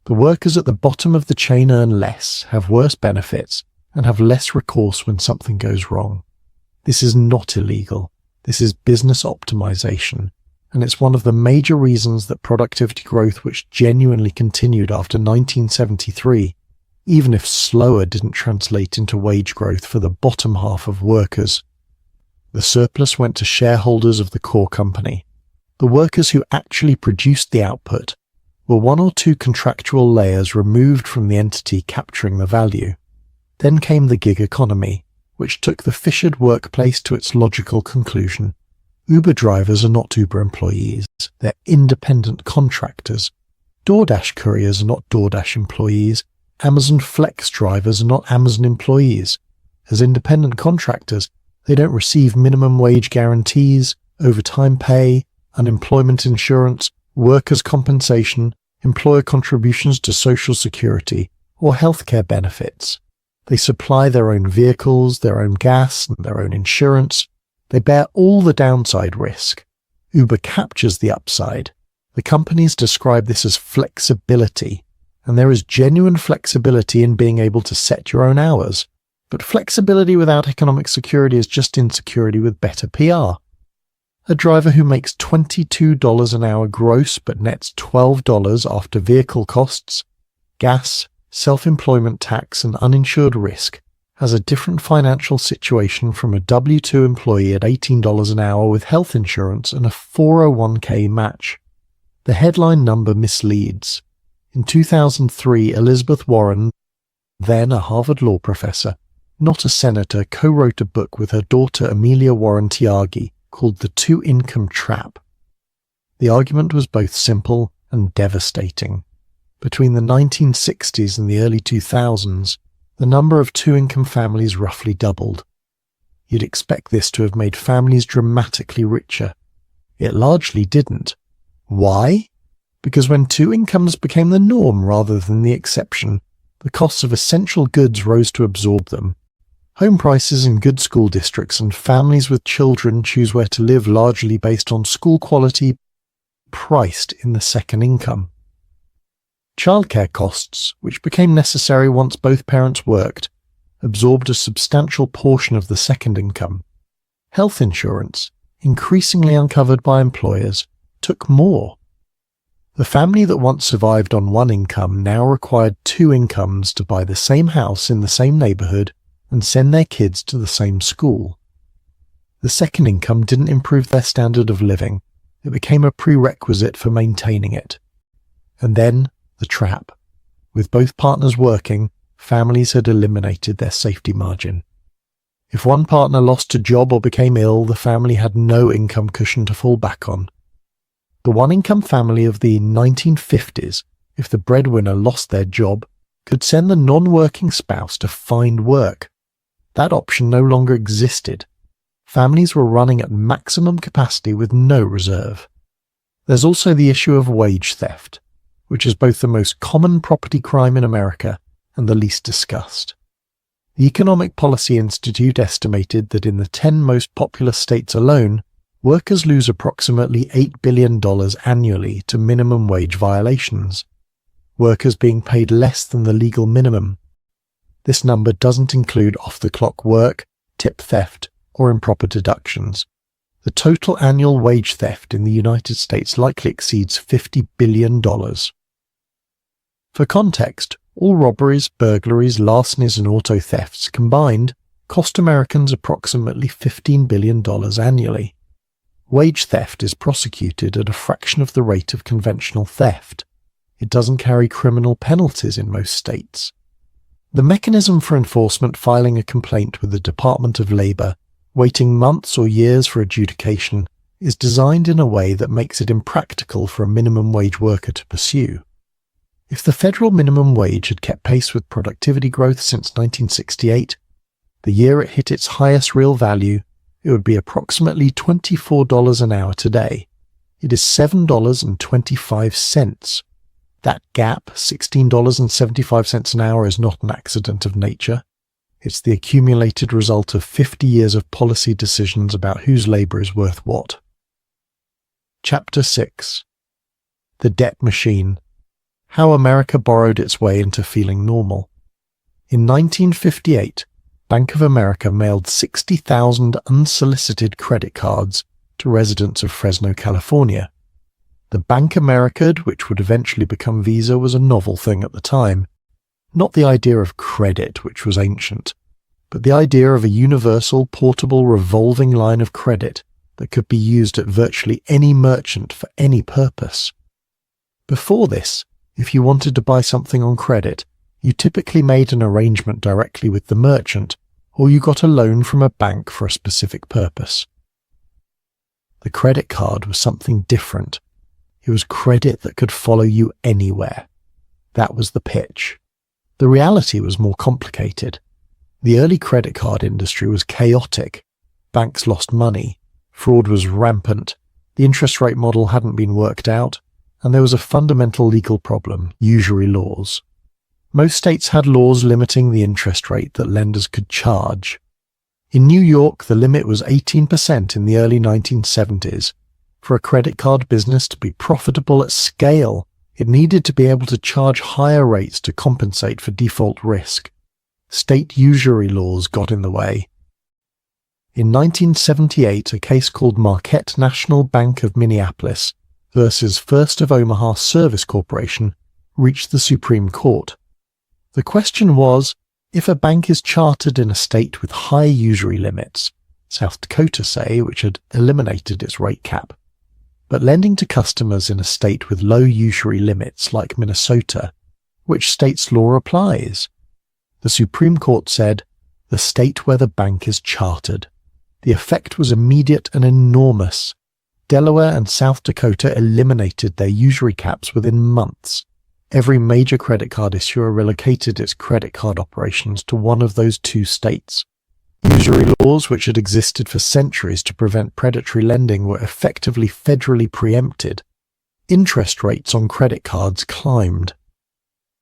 The workers at the bottom of the chain earn less, have worse benefits, and have less recourse when something goes wrong. This is not illegal. This is business optimization. And it's one of the major reasons that productivity growth, which genuinely continued after 1973, even if slower, didn't translate into wage growth for the bottom half of workers. The surplus went to shareholders of the core company. The workers who actually produced the output were one or two contractual layers removed from the entity capturing the value. Then came the gig economy, which took the fissured workplace to its logical conclusion. Uber drivers are not Uber employees, they're independent contractors. DoorDash couriers are not DoorDash employees. Amazon Flex drivers are not Amazon employees. As independent contractors, they don't receive minimum wage guarantees, overtime pay, unemployment insurance, workers' compensation, employer contributions to Social Security, or healthcare benefits. They supply their own vehicles, their own gas, and their own insurance. They bear all the downside risk. Uber captures the upside. The companies describe this as flexibility, and there is genuine flexibility in being able to set your own hours. But flexibility without economic security is just insecurity with better PR. A driver who makes $22 an hour gross but nets $12 after vehicle costs, gas, self-employment tax, and uninsured risk has a different financial situation from a W-2 employee at $18 an hour with health insurance and a 401k match. The headline number misleads. In 2003, Elizabeth Warren, then a Harvard law professor, not a senator, co-wrote a book with her daughter Amelia Warren Tyagi called The Two-Income Trap. The argument was both simple and devastating. Between the 1960s and the early 2000s, the number of two-income families roughly doubled. You'd expect this to have made families dramatically richer. It largely didn't. Why? Because when two incomes became the norm rather than the exception, the costs of essential goods rose to absorb them. Home prices in good school districts and families with children choose where to live largely based on school quality priced in the second income. Childcare costs, which became necessary once both parents worked, absorbed a substantial portion of the second income. Health insurance, increasingly uncovered by employers, took more. The family that once survived on one income now required two incomes to buy the same house in the same neighborhood and send their kids to the same school. The second income didn't improve their standard of living. It became a prerequisite for maintaining it. And then, the trap. With both partners working, families had eliminated their safety margin. If one partner lost a job or became ill, the family had no income cushion to fall back on. The one-income family of the 1950s, if the breadwinner lost their job, could send the non-working spouse to find work. That option no longer existed. Families were running at maximum capacity with no reserve. There's also the issue of wage theft, which is both the most common property crime in America and the least discussed. The Economic Policy Institute estimated that in the 10 most populous states alone, workers lose approximately $8 billion annually to minimum wage violations, workers being paid less than the legal minimum. This number doesn't include off-the-clock work, tip theft, or improper deductions. The total annual wage theft in the United States likely exceeds $50 billion. For context, all robberies, burglaries, larcenies, and auto thefts combined cost Americans approximately $15 billion annually. Wage theft is prosecuted at a fraction of the rate of conventional theft. It doesn't carry criminal penalties in most states. The mechanism for enforcement filing a complaint with the Department of Labor, waiting months or years for adjudication, is designed in a way that makes it impractical for a minimum wage worker to pursue. If the federal minimum wage had kept pace with productivity growth since 1968, the year it hit its highest real value, it would be approximately $24 an hour today. It is $7.25. That gap, $16.75 an hour, is not an accident of nature. It's the accumulated result of 50 years of policy decisions about whose labor is worth what. Chapter 6. The Debt Machine. How America Borrowed Its Way into Feeling Normal. In 1958, Bank of America mailed 60,000 unsolicited credit cards to residents of Fresno, California. The Bank America, which would eventually become Visa, was a novel thing at the time. Not the idea of credit, which was ancient, but the idea of a universal, portable, revolving line of credit that could be used at virtually any merchant for any purpose. Before this, if you wanted to buy something on credit, you typically made an arrangement directly with the merchant, or you got a loan from a bank for a specific purpose. The credit card was something different. It was credit that could follow you anywhere. That was the pitch. The reality was more complicated. The early credit card industry was chaotic. Banks lost money. Fraud was rampant. The interest rate model hadn't been worked out, and there was a fundamental legal problem: usury laws. Most states had laws limiting the interest rate that lenders could charge. In New York, the limit was 18% in the early 1970s. For a credit card business to be profitable at scale, it needed to be able to charge higher rates to compensate for default risk. State usury laws got in the way. In 1978, a case called Marquette National Bank of Minneapolis versus First of Omaha Service Corporation reached the Supreme Court. The question was, if a bank is chartered in a state with high usury limits, South Dakota, say, which had eliminated its rate cap, but lending to customers in a state with low usury limits like Minnesota, which state's law applies? The Supreme Court said, the state where the bank is chartered. The effect was immediate and enormous. Delaware and South Dakota eliminated their usury caps within months. Every major credit card issuer relocated its credit card operations to one of those two states. Usury laws, which had existed for centuries to prevent predatory lending, were effectively federally preempted. interest rates on credit cards climbed.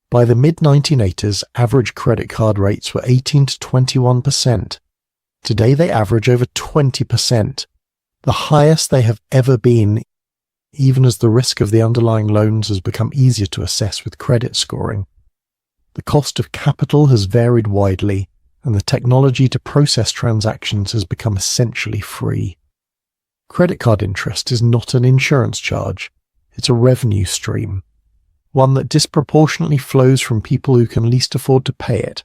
By the mid-1980s, average credit card rates were 18 to 21%. Today they average over 20%, the highest they have ever been, even as the risk of the underlying loans has become easier to assess with credit scoring. The cost of capital has varied widely, and the technology to process transactions has become essentially free. Credit card interest is not an insurance charge, it's a revenue stream, one that disproportionately flows from people who can least afford to pay it.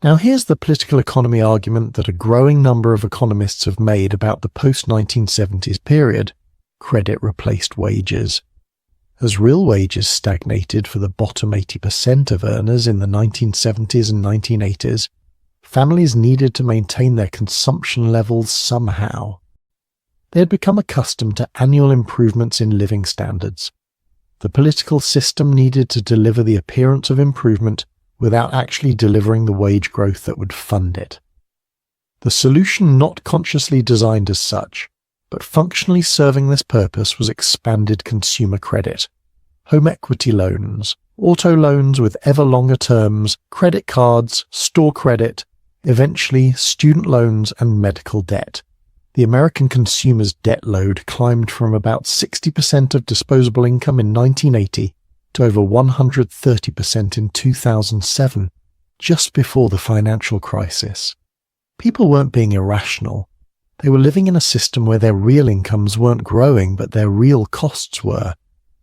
Now here's the political economy argument that a growing number of economists have made about the post-1970s period: credit replaced wages. As real wages stagnated for the bottom 80% of earners in the 1970s and 1980s, families needed to maintain their consumption levels somehow. They had become accustomed to annual improvements in living standards. The political system needed to deliver the appearance of improvement without actually delivering the wage growth that would fund it. The solution, not consciously designed as such, but functionally serving this purpose, was expanded consumer credit. Home equity loans, auto loans with ever longer terms, credit cards, store credit, eventually student loans and medical debt. The American consumer's debt load climbed from about 60% of disposable income in 1980 to over 130% in 2007, just before the financial crisis. People weren't being irrational. They were living in a system where their real incomes weren't growing, but their real costs were,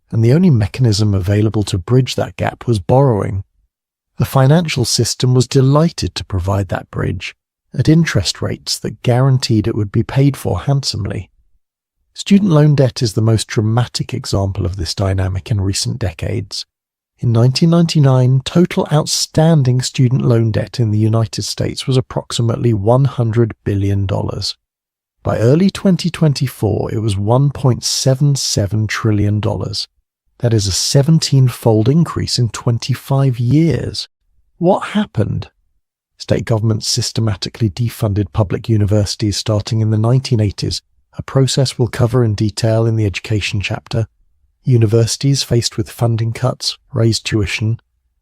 and the only mechanism available to bridge that gap was borrowing. The financial system was delighted to provide that bridge, at interest rates that guaranteed it would be paid for handsomely. Student loan debt is the most dramatic example of this dynamic in recent decades. In 1999, total outstanding student loan debt in the United States was approximately $100 billion. By early 2024, it was $1.77 trillion. That is a 17-fold increase in 25 years. What happened? State governments systematically defunded public universities starting in the 1980s, a process we'll cover in detail in the education chapter. Universities faced with funding cuts raised tuition.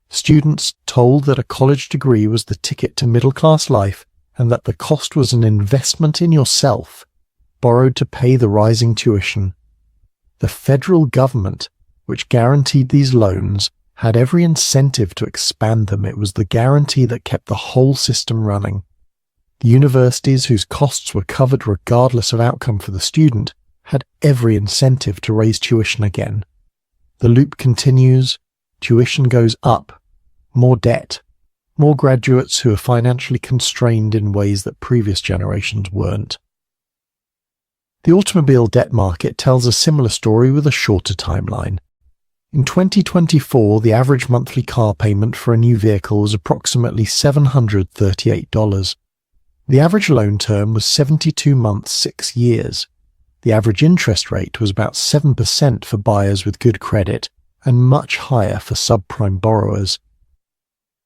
Students told that a college degree was the ticket to middle-class life and that the cost was an investment in yourself, borrowed to pay the rising tuition. The federal government, which guaranteed these loans, had every incentive to expand them. It was the guarantee that kept the whole system running. The universities, whose costs were covered regardless of outcome for the student, had every incentive to raise tuition again. The loop continues, tuition goes up, more debt, more graduates who are financially constrained in ways that previous generations weren't. The automobile debt market tells a similar story with a shorter timeline. In 2024, the average monthly car payment for a new vehicle was approximately $738. The average loan term was 72 months, 6 years. The average interest rate was about 7% for buyers with good credit and much higher for subprime borrowers.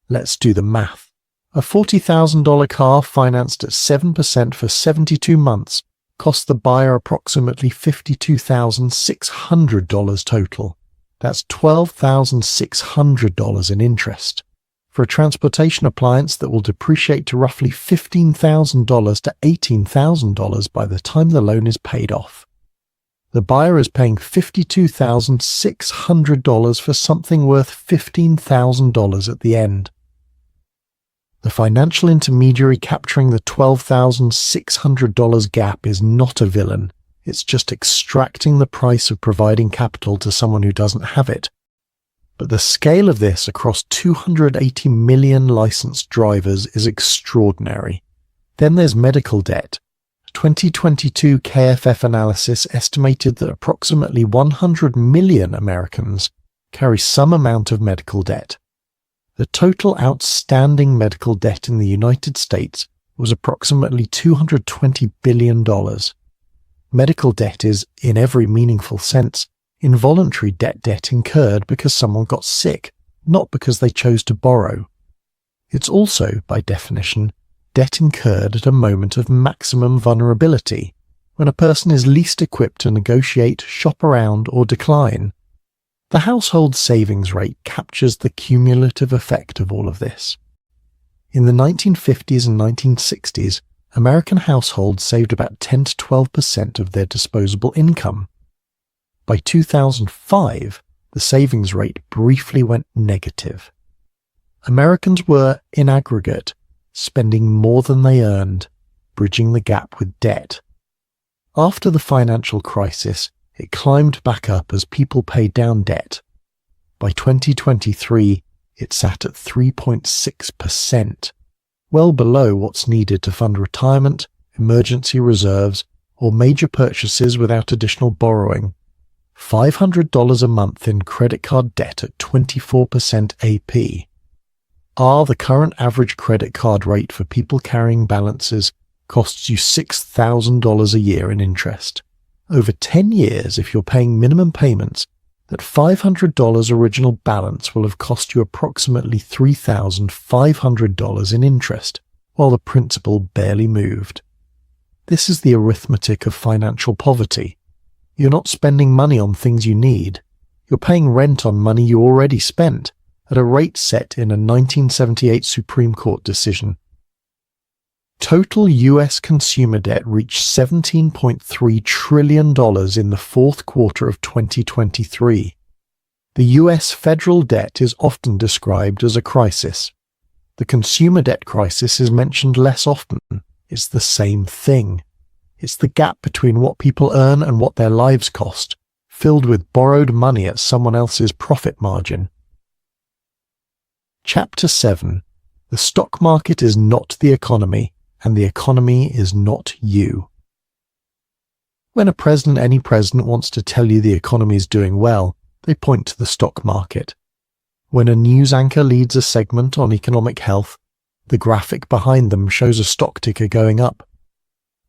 Let's do the math. A $40,000 car financed at 7% for 72 months cost the buyer approximately $52,600 total. That's $12,600 in interest. For a transportation appliance that will depreciate to roughly $15,000 to $18,000 by the time the loan is paid off. The buyer is paying $52,600 for something worth $15,000 at the end. The financial intermediary capturing the $12,600 gap is not a villain. It's just extracting the price of providing capital to someone who doesn't have it. But the scale of this across 280 million licensed drivers is extraordinary. Then there's medical debt. A 2022 KFF analysis estimated that approximately 100 million Americans carry some amount of medical debt. The total outstanding medical debt in the United States was approximately $220 billion. Medical debt is, in every meaningful sense, involuntary debt incurred because someone got sick, not because they chose to borrow. It's also, by definition, debt incurred at a moment of maximum vulnerability, when a person is least equipped to negotiate, shop around, or decline. The household savings rate captures the cumulative effect of all of this. In the 1950s and 1960s, American households saved about 10 to 12% of their disposable income. By 2005, the savings rate briefly went negative. Americans were, in aggregate, spending more than they earned, bridging the gap with debt. After the financial crisis, it climbed back up as people paid down debt. By 2023, it sat at 3.6%, well below what's needed to fund retirement, emergency reserves, or major purchases without additional borrowing. $500 a month in credit card debt at 24% AP. The current average credit card rate for people carrying balances costs you $6,000 a year in interest. Over 10 years, if you're paying minimum payments, that $500 original balance will have cost you approximately $3,500 in interest, while the principal barely moved. This is the arithmetic of financial poverty. You're not spending money on things you need. You're paying rent on money you already spent, at a rate set in a 1978 Supreme Court decision. Total U.S. consumer debt reached $17.3 trillion in the fourth quarter of 2023. The U.S. federal debt is often described as a crisis. The consumer debt crisis is mentioned less often. It's the same thing. It's the gap between what people earn and what their lives cost, filled with borrowed money at someone else's profit margin. Chapter 7. The stock market is not the economy, and the economy is not you. When any president wants to tell you the economy is doing well, they point to the stock market. When a news anchor leads a segment on economic health, the graphic behind them shows a stock ticker going up.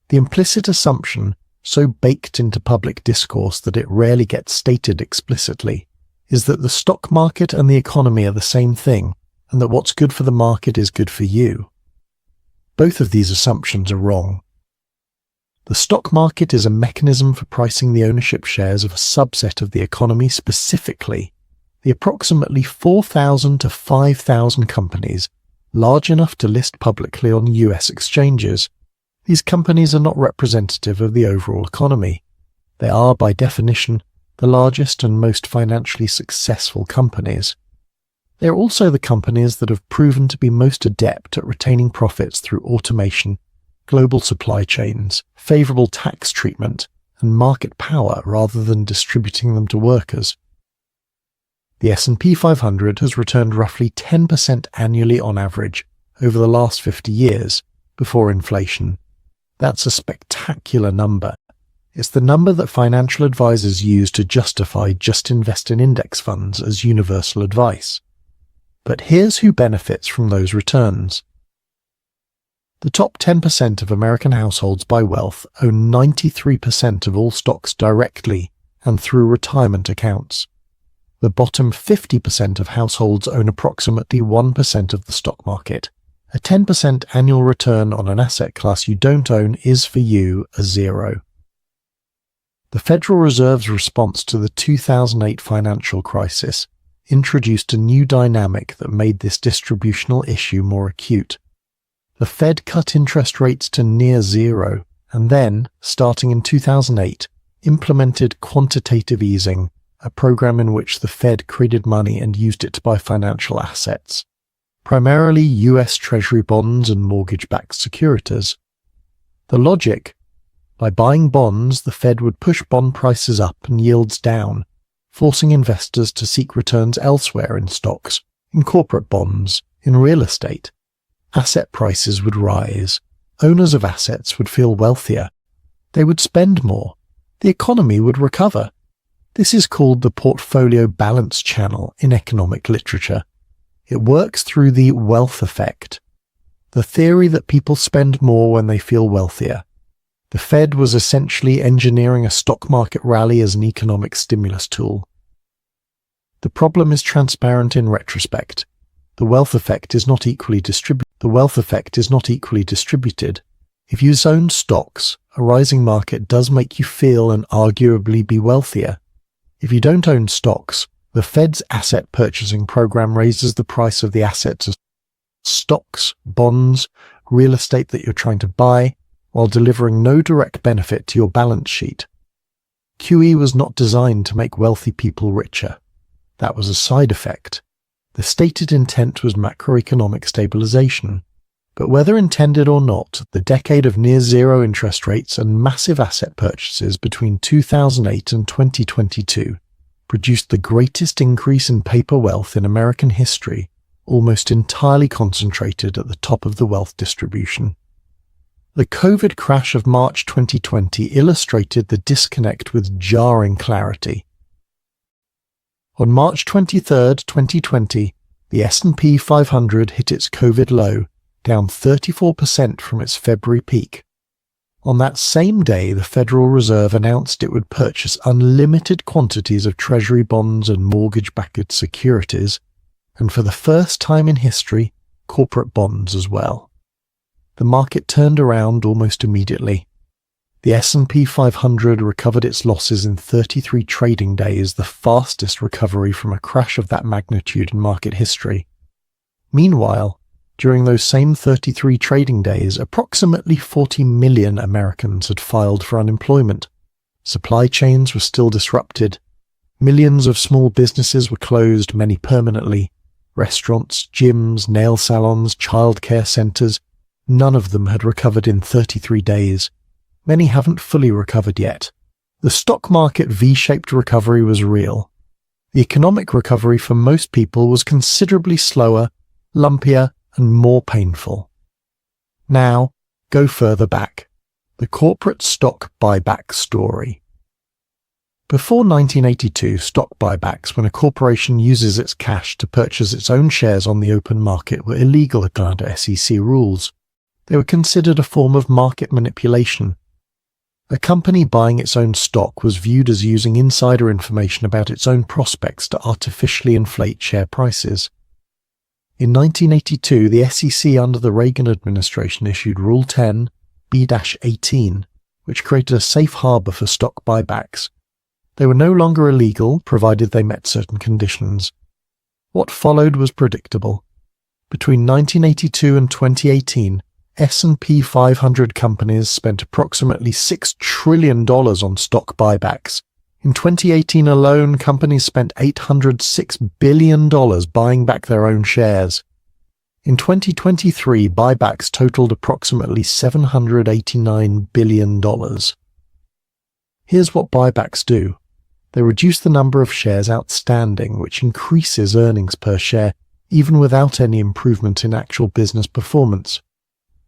The implicit assumption, so baked into public discourse that it rarely gets stated explicitly, is that the stock market and the economy are the same thing, and that what's good for the market is good for you. Both of these assumptions are wrong. The stock market is a mechanism for pricing the ownership shares of a subset of the economy, specifically the approximately 4,000 to 5,000 companies large enough to list publicly on US exchanges. These companies are not representative of the overall economy. They are, by definition, the largest and most financially successful companies. They are also the companies that have proven to be most adept at retaining profits through automation, global supply chains, favorable tax treatment, and market power rather than distributing them to workers. The S&P 500 has returned roughly 10% annually on average over the last 50 years, before inflation. That's a spectacular number. It's the number that financial advisors use to justify just invest in index funds as universal advice. But here's who benefits from those returns. The top 10% of American households by wealth own 93% of all stocks directly and through retirement accounts. The bottom 50% of households own approximately 1% of the stock market. A 10% annual return on an asset class you don't own is for you a zero. The Federal Reserve's response to the 2008 financial crisis introduced a new dynamic that made this distributional issue more acute. The Fed cut interest rates to near zero and then, starting in 2008, implemented quantitative easing, a program in which the Fed created money and used it to buy financial assets, primarily US Treasury bonds and mortgage-backed securities. The logic: by buying bonds, the Fed would push bond prices up and yields down, forcing investors to seek returns elsewhere in stocks, in corporate bonds, in real estate. Asset prices would rise. Owners of assets would feel wealthier. They would spend more. The economy would recover. This is called the portfolio balance channel in economic literature. It works through the wealth effect, the theory that people spend more when they feel wealthier. The Fed was essentially engineering a stock market rally as an economic stimulus tool. The problem is transparent in retrospect. The wealth effect is not equally distributed. If you own stocks, a rising market does make you feel and arguably be wealthier. If you don't own stocks, the Fed's asset purchasing program raises the price of the assets of stocks, bonds, real estate that you're trying to buy, while delivering no direct benefit to your balance sheet. QE was not designed to make wealthy people richer. That was a side effect. The stated intent was macroeconomic stabilization. But whether intended or not, the decade of near-zero interest rates and massive asset purchases between 2008 and 2022 produced the greatest increase in paper wealth in American history, almost entirely concentrated at the top of the wealth distribution. The COVID crash of March 2020 illustrated the disconnect with jarring clarity. On March 23, 2020, the S&P 500 hit its COVID low, down 34% from its February peak. On that same day, the Federal Reserve announced it would purchase unlimited quantities of Treasury bonds and mortgage-backed securities, and for the first time in history, corporate bonds as well. The market turned around almost immediately. The S&P 500 recovered its losses in 33 trading days, the fastest recovery from a crash of that magnitude in market history. Meanwhile, during those same 33 trading days, approximately 40 million Americans had filed for unemployment. Supply chains were still disrupted. Millions of small businesses were closed, many permanently. Restaurants, gyms, nail salons, childcare centers, none of them had recovered in 33 days. Many haven't fully recovered yet. The stock market V-shaped recovery was real. The economic recovery for most people was considerably slower, lumpier, and more painful. Now, go further back. The corporate stock buyback story. Before 1982, stock buybacks, when a corporation uses its cash to purchase its own shares on the open market, were illegal under SEC rules. They were considered a form of market manipulation. A company buying its own stock was viewed as using insider information about its own prospects to artificially inflate share prices. In 1982, the SEC under the Reagan administration issued Rule 10, B-18, which created a safe harbor for stock buybacks. They were no longer illegal, provided they met certain conditions. What followed was predictable. Between 1982 and 2018, S&P 500 companies spent approximately $6 trillion on stock buybacks. In 2018 alone, companies spent $806 billion buying back their own shares. In 2023, buybacks totaled approximately $789 billion. Here's what buybacks do. They reduce the number of shares outstanding, which increases earnings per share, even without any improvement in actual business performance.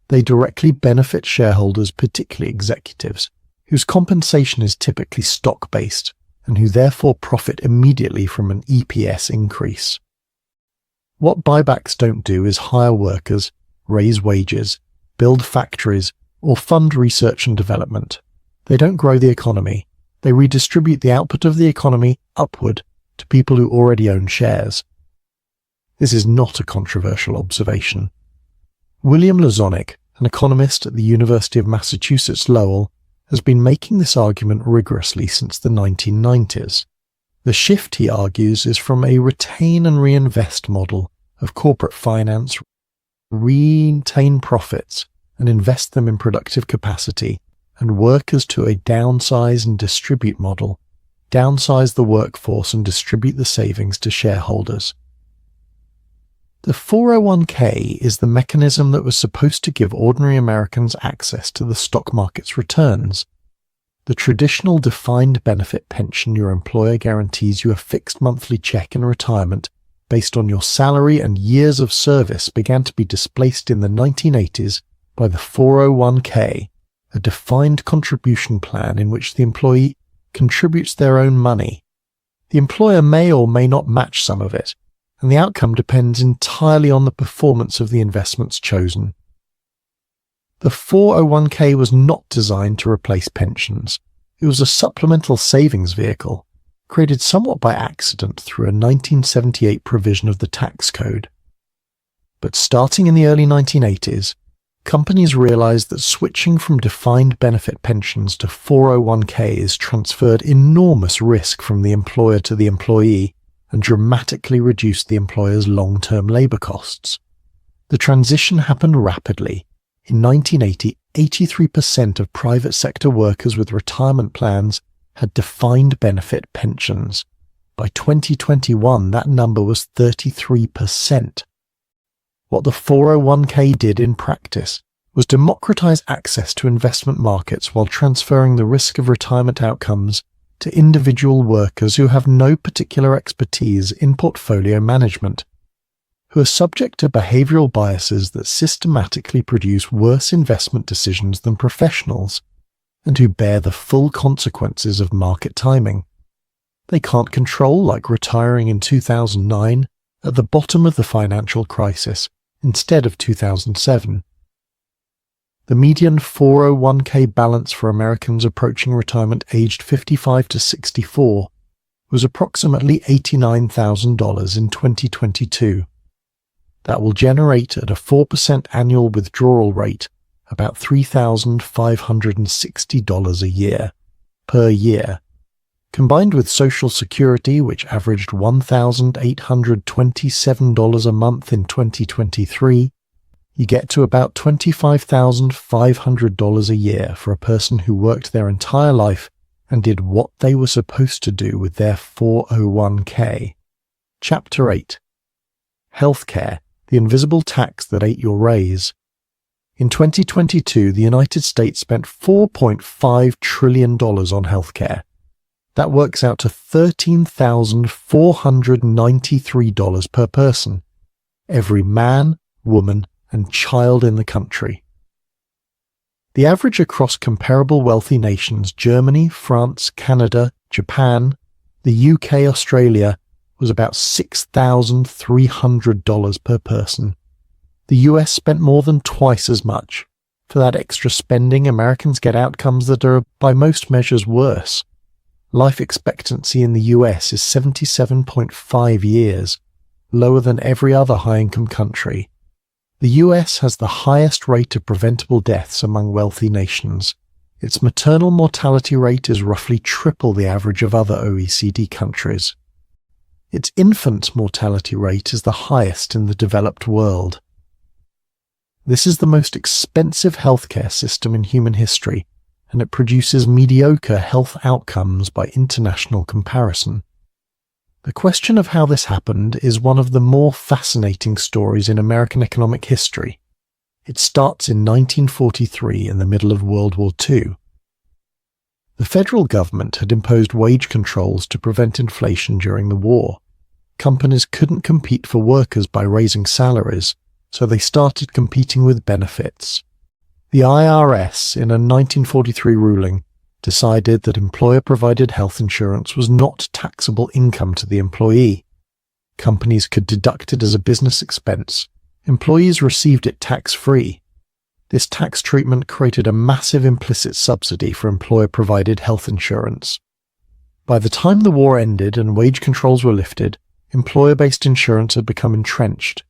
They directly benefit shareholders, particularly executives, whose compensation is typically stock-based, and who therefore profit immediately from an EPS increase. What buybacks don't do is hire workers, raise wages, build factories, or fund research and development. They don't grow the economy. They redistribute the output of the economy upward to people who already own shares. This is not a controversial observation. William Lazonick, an economist at the University of Massachusetts Lowell, has been making this argument rigorously since the 1990s. The shift, he argues, is from a retain and reinvest model of corporate finance, retain profits and invest them in productive capacity, and workers to a downsize and distribute model, downsize the workforce and distribute the savings to shareholders. The 401k is the mechanism that was supposed to give ordinary Americans access to the stock market's returns. The traditional defined benefit pension your employer guarantees you a fixed monthly check in retirement based on your salary and years of service began to be displaced in the 1980s by the 401k, a defined contribution plan in which the employee contributes their own money. The employer may or may not match some of it, and the outcome depends entirely on the performance of the investments chosen. The 401k was not designed to replace pensions. It was a supplemental savings vehicle, created somewhat by accident through a 1978 provision of the tax code. But starting in the early 1980s, companies realized that switching from defined benefit pensions to 401ks transferred enormous risk from the employer to the employee and dramatically reduced the employer's long-term labor costs. The transition happened rapidly. In 1980, 83% of private sector workers with retirement plans had defined benefit pensions. By 2021, that number was 33%. What the 401k did in practice was democratize access to investment markets while transferring the risk of retirement outcomes to individual workers who have no particular expertise in portfolio management, who are subject to behavioral biases that systematically produce worse investment decisions than professionals, and who bear the full consequences of market timing. They can't control, like retiring in 2009 at the bottom of the financial crisis instead of 2007. The median 401k balance for Americans approaching retirement aged 55 to 64 was approximately $89,000 in 2022. That will generate at a 4% annual withdrawal rate about $3,560 a year, per year. Combined with Social Security, which averaged $1,827 a month in 2023, you get to about $25,500 a year for a person who worked their entire life and did what they were supposed to do with their 401k. Chapter 8. Healthcare, the invisible tax that ate your raise. In 2022, the United States spent $4.5 trillion on healthcare. That works out to $13,493 per person, every man, woman, and child in the country. The average across comparable wealthy nations, Germany, France, Canada, Japan, the UK, Australia, was about $6,300 per person. The US spent more than twice as much. For that extra spending, Americans get outcomes that are, by most measures, worse. Life expectancy in the US is 77.5 years, lower than every other high-income country. The US has the highest rate of preventable deaths among wealthy nations. Its maternal mortality rate is roughly triple the average of other OECD countries. Its infant mortality rate is the highest in the developed world. This is the most expensive healthcare system in human history, and it produces mediocre health outcomes by international comparison. The question of how this happened is one of the more fascinating stories in American economic history. It starts in 1943 in the middle of World War II. The federal government had imposed wage controls to prevent inflation during the war. Companies couldn't compete for workers by raising salaries, so they started competing with benefits. The IRS, in a 1943 ruling, decided that employer-provided health insurance was not taxable income to the employee. Companies could deduct it as a business expense. Employees received it tax-free. This tax treatment created a massive implicit subsidy for employer-provided health insurance. By the time the war ended and wage controls were lifted, employer-based insurance had become entrenched.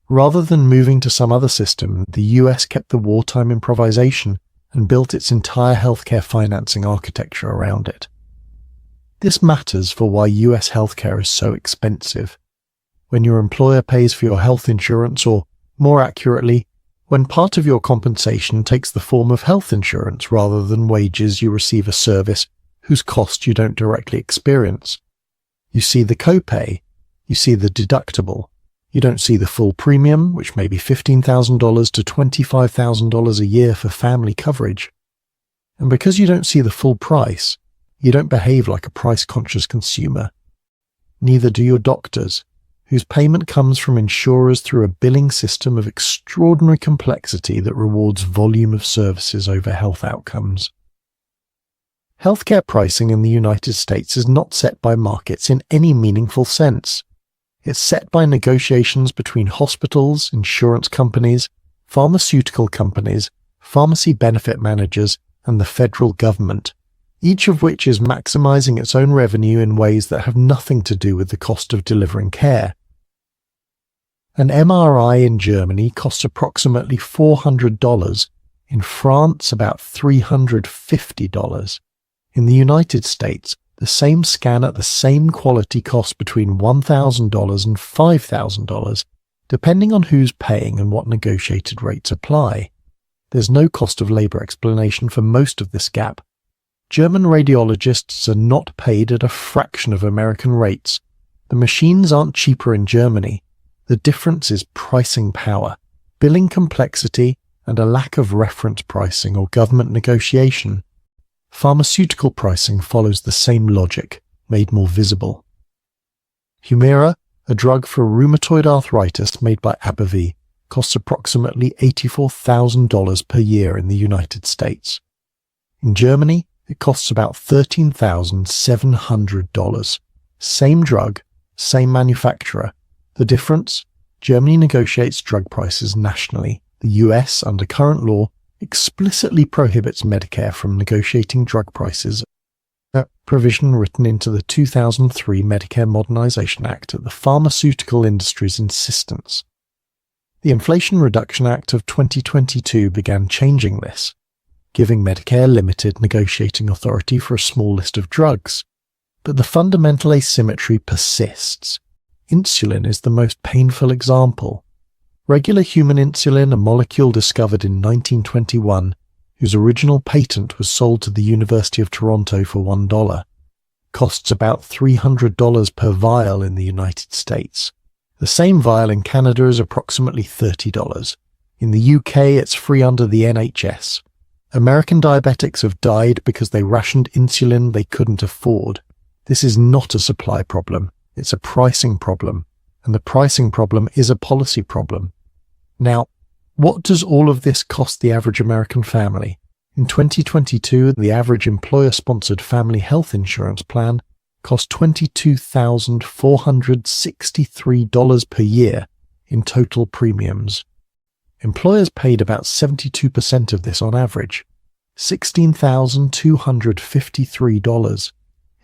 Rather than moving to some other system, the US kept the wartime improvisation and built its entire healthcare financing architecture around it. This matters for why US healthcare is so expensive. When your employer pays for your health insurance, or more accurately, when part of your compensation takes the form of health insurance rather than wages, you receive a service whose cost you don't directly experience. You see the copay, you see the deductible. You don't see the full premium, which may be $15,000 to $25,000 a year for family coverage. And because you don't see the full price, you don't behave like a price-conscious consumer. Neither do your doctors, whose payment comes from insurers through a billing system of extraordinary complexity that rewards volume of services over health outcomes. Healthcare pricing in the United States is not set by markets in any meaningful sense. It's set by negotiations between hospitals, insurance companies, pharmaceutical companies, pharmacy benefit managers, and the federal government, each of which is maximizing its own revenue in ways that have nothing to do with the cost of delivering care. An MRI in Germany costs approximately $400, in France about $350. In the United States, the same scan at the same quality costs between $1,000 and $5,000, depending on who's paying and what negotiated rates apply. There's no cost of labour explanation for most of this gap. German radiologists are not paid at a fraction of American rates. The machines aren't cheaper in Germany. The difference is pricing power, billing complexity, and a lack of reference pricing or government negotiation. Pharmaceutical pricing follows the same logic, made more visible. Humira, a drug for rheumatoid arthritis made by AbbVie, costs approximately $84,000 per year in the United States. In Germany, it costs about $13,700. Same drug, same manufacturer. The difference? Germany negotiates drug prices nationally. The US, under current law, explicitly prohibits Medicare from negotiating drug prices, a provision written into the 2003 Medicare Modernization Act at the pharmaceutical industry's insistence. The Inflation Reduction Act of 2022 began changing this, giving Medicare limited negotiating authority for a small list of drugs. But the fundamental asymmetry persists. Insulin is the most painful example. Regular human insulin, a molecule discovered in 1921, whose original patent was sold to the University of Toronto for $1, costs about $300 per vial in the United States. The same vial in Canada is approximately $30. In the UK, it's free under the NHS. American diabetics have died because they rationed insulin they couldn't afford. This is not a supply problem. It's a pricing problem, and the pricing problem is a policy problem. Now, what does all of this cost the average American family? In 2022, the average employer-sponsored family health insurance plan cost $22,463 per year in total premiums. Employers paid about 72% of this on average, $16,253.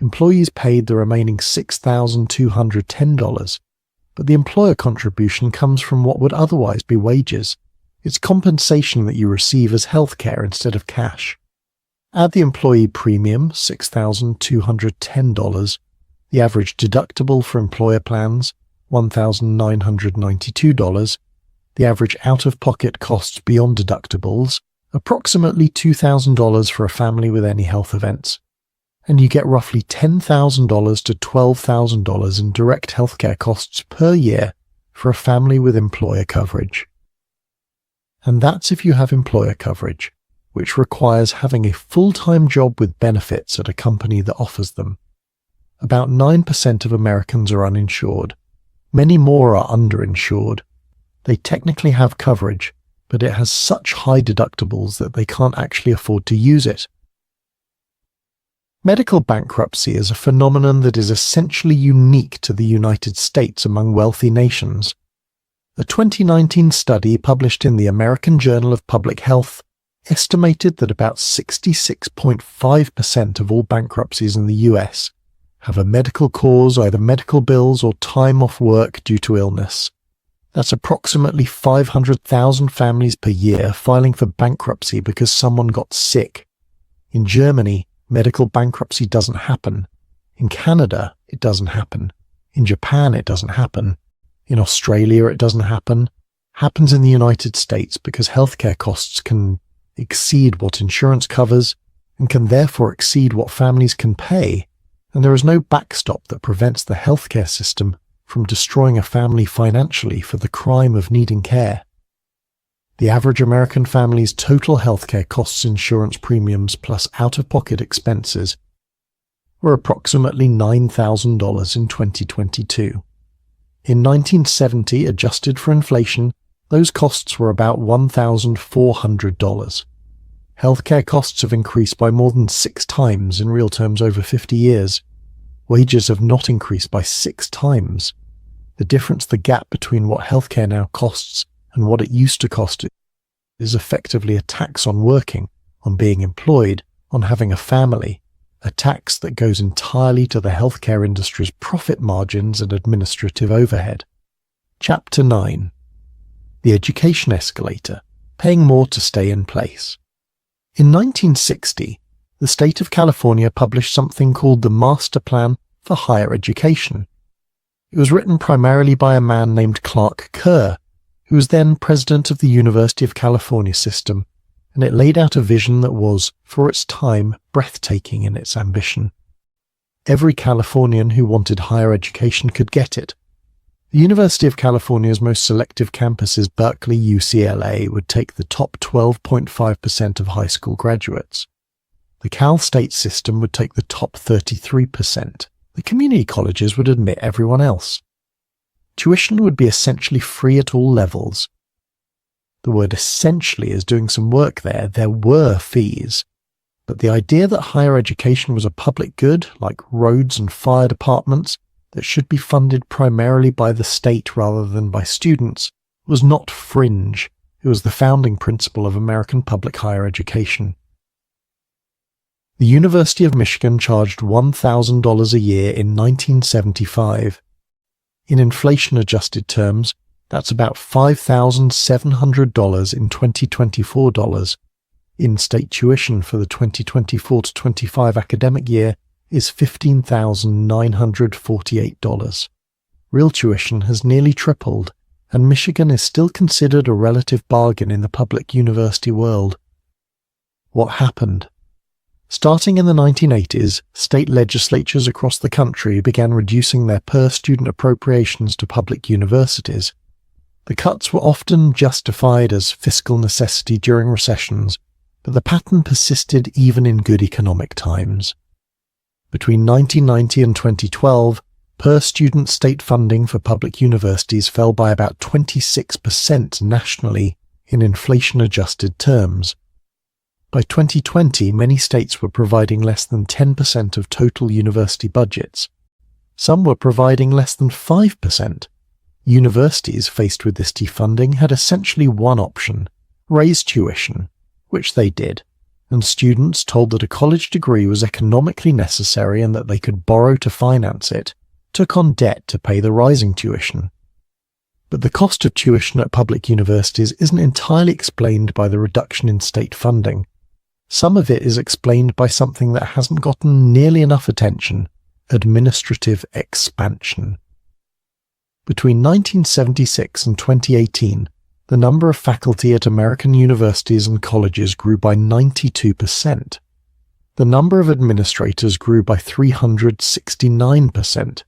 Employees paid the remaining $6,210, but the employer contribution comes from what would otherwise be wages. It's compensation that you receive as healthcare instead of cash. Add the employee premium, $6,210, the average deductible for employer plans, $1,992, the average out-of-pocket costs beyond deductibles, approximately $2,000 for a family with any health events, and you get roughly $10,000 to $12,000 in direct healthcare costs per year for a family with employer coverage. And that's if you have employer coverage, which requires having a full-time job with benefits at a company that offers them. About 9% of Americans are uninsured. Many more are underinsured. They technically have coverage, but it has such high deductibles that they can't actually afford to use it. Medical bankruptcy is a phenomenon that is essentially unique to the United States among wealthy nations. A 2019 study published in the American Journal of Public Health estimated that about 66.5% of all bankruptcies in the US have a medical cause, either medical bills or time off work due to illness. That's approximately 500,000 families per year filing for bankruptcy because someone got sick. In Germany, medical bankruptcy doesn't happen. In Canada, it doesn't happen. In Japan, it doesn't happen. In Australia, it doesn't happen. Happens in the United States because healthcare costs can exceed what insurance covers and can therefore exceed what families can pay, and there is no backstop that prevents the healthcare system from destroying a family financially for the crime of needing care. The average American family's total healthcare costs insurance premiums plus out-of-pocket expenses were approximately $9,000 in 2022. In 1970, adjusted for inflation, those costs were about $1,400. Healthcare costs have increased by more than 6 times in real terms over 50 years. Wages have not increased by 6 times. The difference, the gap between what healthcare now costs and what it used to cost, is effectively a tax on working, on being employed, on having a family, a tax that goes entirely to the healthcare industry's profit margins and administrative overhead. Chapter 9. The Education Escalator, Paying More to Stay in Place. In 1960, the state of California published something called the Master Plan for Higher Education. It was written primarily by a man named Clark Kerr, who was then president of the University of California system, and it laid out a vision that was, for its time, breathtaking in its ambition. Every Californian who wanted higher education could get it. The University of California's most selective campuses, Berkeley, UCLA, would take the top 12.5% of high school graduates. The Cal State system would take the top 33%. The community colleges would admit everyone else. Tuition would be essentially free at all levels. The word essentially is doing some work there. There were fees. But the idea that higher education was a public good, like roads and fire departments, that should be funded primarily by the state rather than by students, was not fringe. It was the founding principle of American public higher education. The University of Michigan charged $1,000 a year in 1975. In inflation-adjusted terms, that's about $5,700 in 2024 dollars. In-state tuition for the 2024 to 25 academic year is $15,948. Real tuition has nearly tripled, and Michigan is still considered a relative bargain in the public university world. What happened? Starting in the 1980s, state legislatures across the country began reducing their per-student appropriations to public universities. The cuts were often justified as fiscal necessity during recessions, but the pattern persisted even in good economic times. Between 1990 and 2012, per-student state funding for public universities fell by about 26% nationally in inflation-adjusted terms. By 2020, many states were providing less than 10% of total university budgets. Some were providing less than 5%. Universities faced with this defunding had essentially one option: raise tuition, which they did, and students told that a college degree was economically necessary and that they could borrow to finance it, took on debt to pay the rising tuition. But the cost of tuition at public universities isn't entirely explained by the reduction in state funding. Some of it is explained by something that hasn't gotten nearly enough attention: administrative expansion. Between 1976 and 2018, the number of faculty at American universities and colleges grew by 92%. The number of administrators grew by 369%.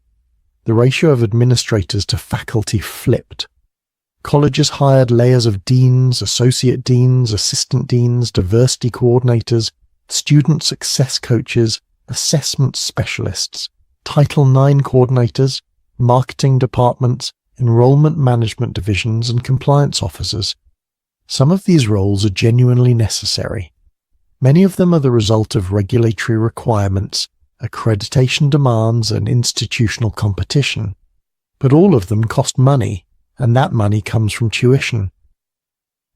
The ratio of administrators to faculty flipped. Colleges hired layers of deans, associate deans, assistant deans, diversity coordinators, student success coaches, assessment specialists, Title IX coordinators, marketing departments, enrollment management divisions, and compliance officers. Some of these roles are genuinely necessary. Many of them are the result of regulatory requirements, accreditation demands, and institutional competition. But all of them cost money, and that money comes from tuition.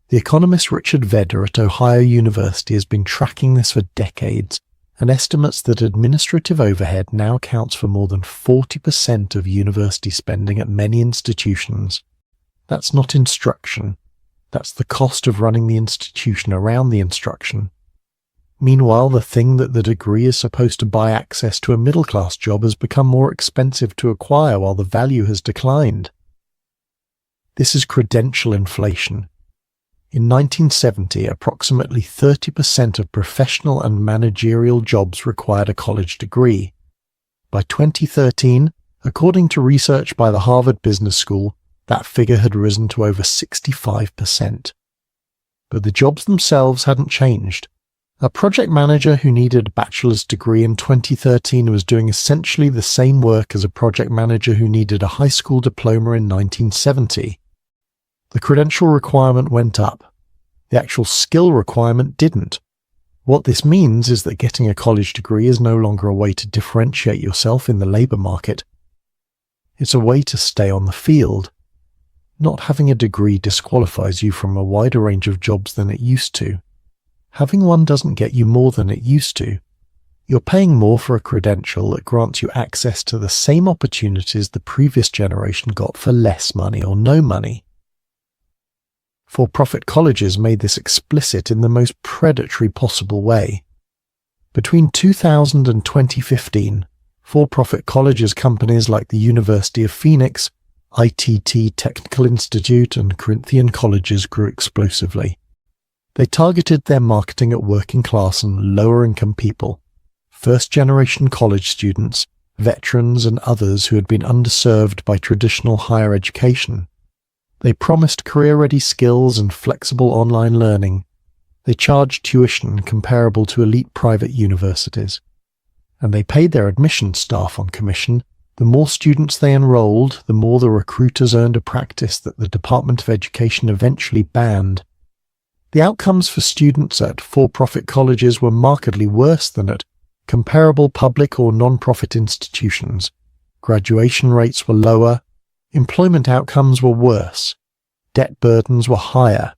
The economist Richard Vedder at Ohio University has been tracking this for decades and estimates that administrative overhead now accounts for more than 40% of university spending at many institutions. That's not instruction. That's the cost of running the institution around the instruction. Meanwhile, the thing that the degree is supposed to buy access to a middle-class job has become more expensive to acquire while the value has declined. This is credential inflation. In 1970, approximately 30% of professional and managerial jobs required a college degree. By 2013, according to research by the Harvard Business School, that figure had risen to over 65%. But the jobs themselves hadn't changed. A project manager who needed a bachelor's degree in 2013 was doing essentially the same work as a project manager who needed a high school diploma in 1970. The credential requirement went up. The actual skill requirement didn't. What this means is that getting a college degree is no longer a way to differentiate yourself in the labor market. It's a way to stay on the field. Not having a degree disqualifies you from a wider range of jobs than it used to. Having one doesn't get you more than it used to. You're paying more for a credential that grants you access to the same opportunities the previous generation got for less money or no money. For-profit colleges made this explicit in the most predatory possible way. Between 2000 and 2015, for-profit colleges companies like the University of Phoenix, ITT Technical Institute, and Corinthian colleges grew explosively. They targeted their marketing at working-class and lower-income people, first-generation college students, veterans, and others who had been underserved by traditional higher education. They promised career-ready skills and flexible online learning. They charged tuition comparable to elite private universities. And they paid their admission staff on commission. The more students they enrolled, the more the recruiters earned a practice that the Department of Education eventually banned. The outcomes for students at for-profit colleges were markedly worse than at comparable public or non-profit institutions. Graduation rates were lower, employment outcomes were worse, debt burdens were higher,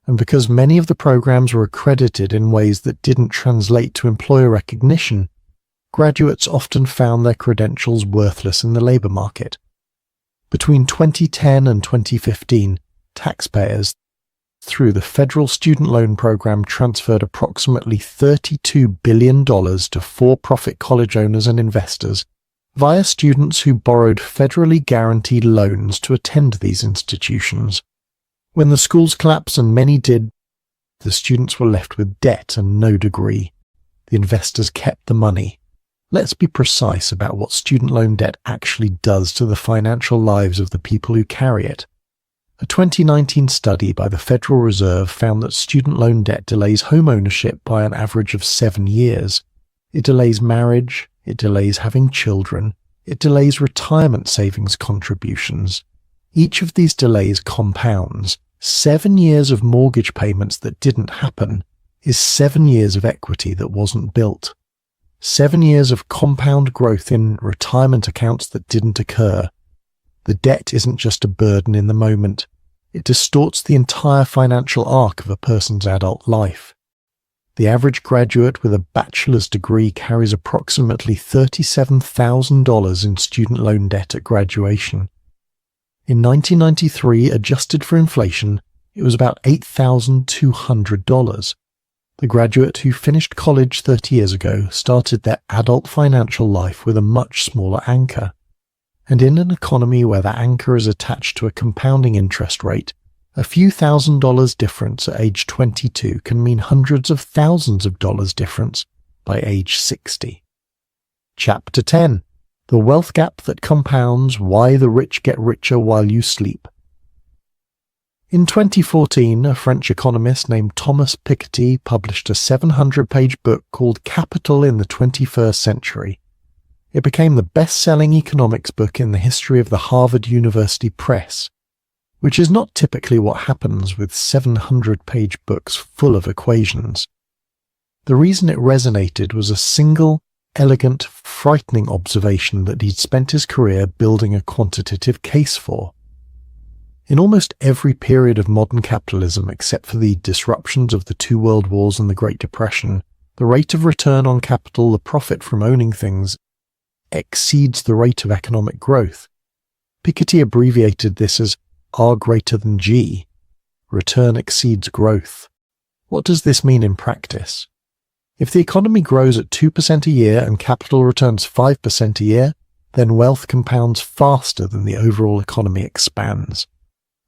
and because many of the programs were accredited in ways that didn't translate to employer recognition, graduates often found their credentials worthless in the labor market. Between 2010 and 2015, taxpayers, through the federal student loan program, transferred approximately $32 billion to for-profit college owners and investors via students who borrowed federally guaranteed loans to attend these institutions. When the schools collapsed, and many did, the students were left with debt and no degree. The investors kept the money. Let's be precise about what student loan debt actually does to the financial lives of the people who carry it. A 2019 study by the Federal Reserve found that student loan debt delays home ownership by an average of 7 years. It delays marriage, it delays having children, it delays retirement savings contributions. Each of these delays compounds. 7 years of mortgage payments that didn't happen is 7 years of equity that wasn't built. 7 years of compound growth in retirement accounts that didn't occur. The debt isn't just a burden in the moment. It distorts the entire financial arc of a person's adult life. The average graduate with a bachelor's degree carries approximately $37,000 in student loan debt at graduation. In 1993, adjusted for inflation, it was about $8,200. The graduate who finished college 30 years ago started their adult financial life with a much smaller anchor. And in an economy where the anchor is attached to a compounding interest rate, a few $1,000s difference at age 22 can mean hundreds of thousands of dollars difference by age 60. Chapter 10. The Wealth Gap That Compounds, Why the Rich Get Richer While You Sleep. In 2014, a French economist named Thomas Piketty published a 700-page book called Capital in the 21st Century. It became the best-selling economics book in the history of the Harvard University Press, which is not typically what happens with 700-page books full of equations. The reason it resonated was a single, elegant, frightening observation that he'd spent his career building a quantitative case for. In almost every period of modern capitalism, except for the disruptions of the two world wars and the Great Depression, the rate of return on capital, the profit from owning things, exceeds the rate of economic growth. Piketty abbreviated this as R greater than G. Return exceeds growth. What does this mean in practice? If the economy grows at 2% a year and capital returns 5% a year, then wealth compounds faster than the overall economy expands.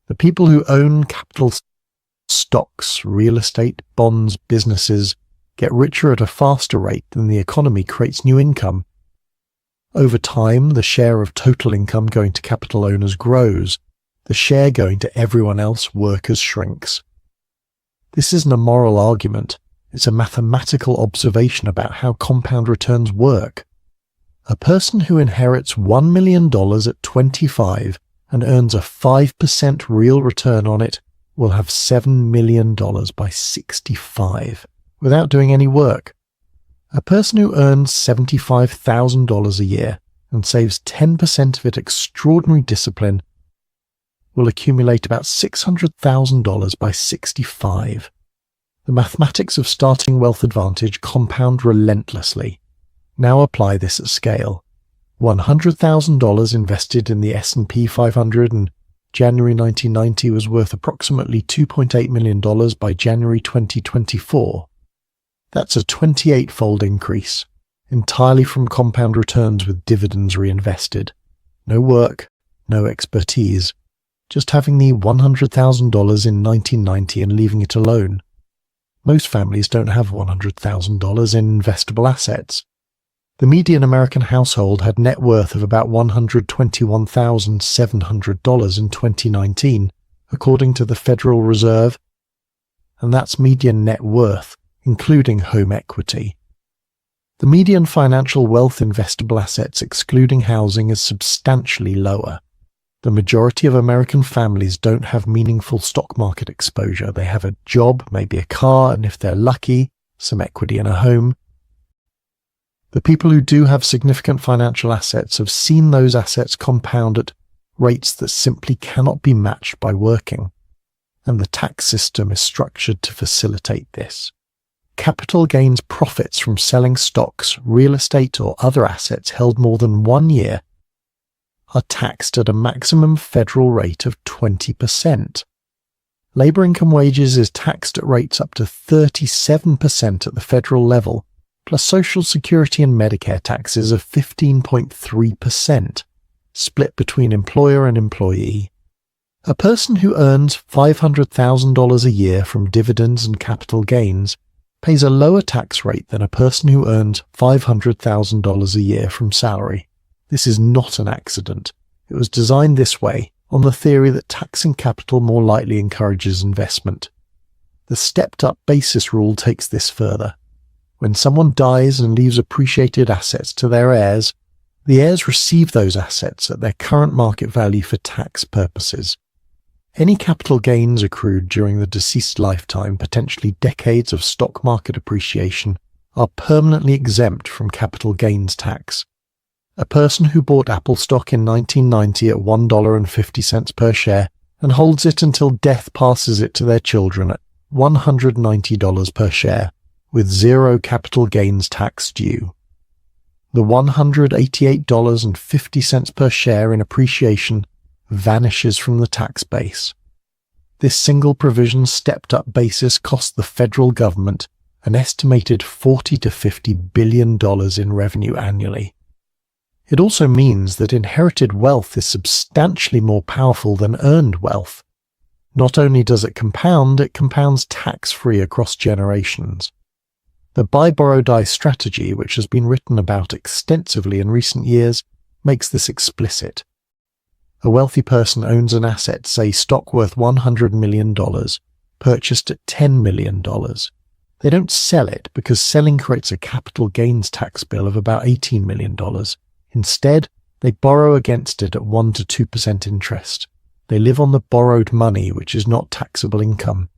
The people who own capital stocks, real estate, bonds, businesses, get richer at a faster rate than the economy creates new income. Over time, the share of total income going to capital owners grows. The share going to everyone else, workers, shrinks. This isn't a moral argument. It's a mathematical observation about how compound returns work. A person who inherits $1 million at 25 and earns a 5% real return on it will have $7 million by 65 without doing any work. A person who earns $75,000 a year and saves 10% of it extraordinary discipline will accumulate about $600,000 by 65. The mathematics of starting wealth advantage compound relentlessly. Now apply this at scale. $100,000 invested in the S&P 500 in January 1990 was worth approximately $2.8 million by January 2024. That's a 28-fold increase, entirely from compound returns with dividends reinvested. No work, no expertise, just having the $100,000 in 1990 and leaving it alone. Most families don't have $100,000 in investable assets. The median American household had net worth of about $121,700 in 2019, according to the Federal Reserve, and that's median net worth, including home equity. The median financial wealth investable assets excluding housing is substantially lower. The majority of American families don't have meaningful stock market exposure. They have a job, maybe a car, and if they're lucky, some equity in a home. The people who do have significant financial assets have seen those assets compound at rates that simply cannot be matched by working, and the tax system is structured to facilitate this. Capital gains profits from selling stocks, real estate, or other assets held more than 1 year are taxed at a maximum federal rate of 20%. Labor income wages is taxed at rates up to 37% at the federal level, plus Social Security and Medicare taxes of 15.3%, split between employer and employee. A person who earns $500,000 a year from dividends and capital gains pays a lower tax rate than a person who earns $500,000 a year from salary. This is not an accident. It was designed this way on the theory that taxing capital more lightly encourages investment. The stepped-up basis rule takes this further. When someone dies and leaves appreciated assets to their heirs, the heirs receive those assets at their current market value for tax purposes. Any capital gains accrued during the deceased lifetime, potentially decades of stock market appreciation, are permanently exempt from capital gains tax. A person who bought Apple stock in 1990 at $1.50 per share and holds it until death passes it to their children at $190 per share, with zero capital gains tax due. The $188.50 per share in appreciation vanishes from the tax base. This single provision stepped-up basis cost the federal government an estimated $40 to $50 billion in revenue annually. It also means that inherited wealth is substantially more powerful than earned wealth. Not only does it compounds tax-free across generations. The buy, borrow, die strategy, which has been written about extensively in recent years, makes this explicit. A wealthy person owns an asset, say stock worth $100 million, purchased at $10 million. They don't sell it because selling creates a capital gains tax bill of about $18 million. Instead, they borrow against it at 1 to 2% interest. They live on the borrowed money, which is not taxable income.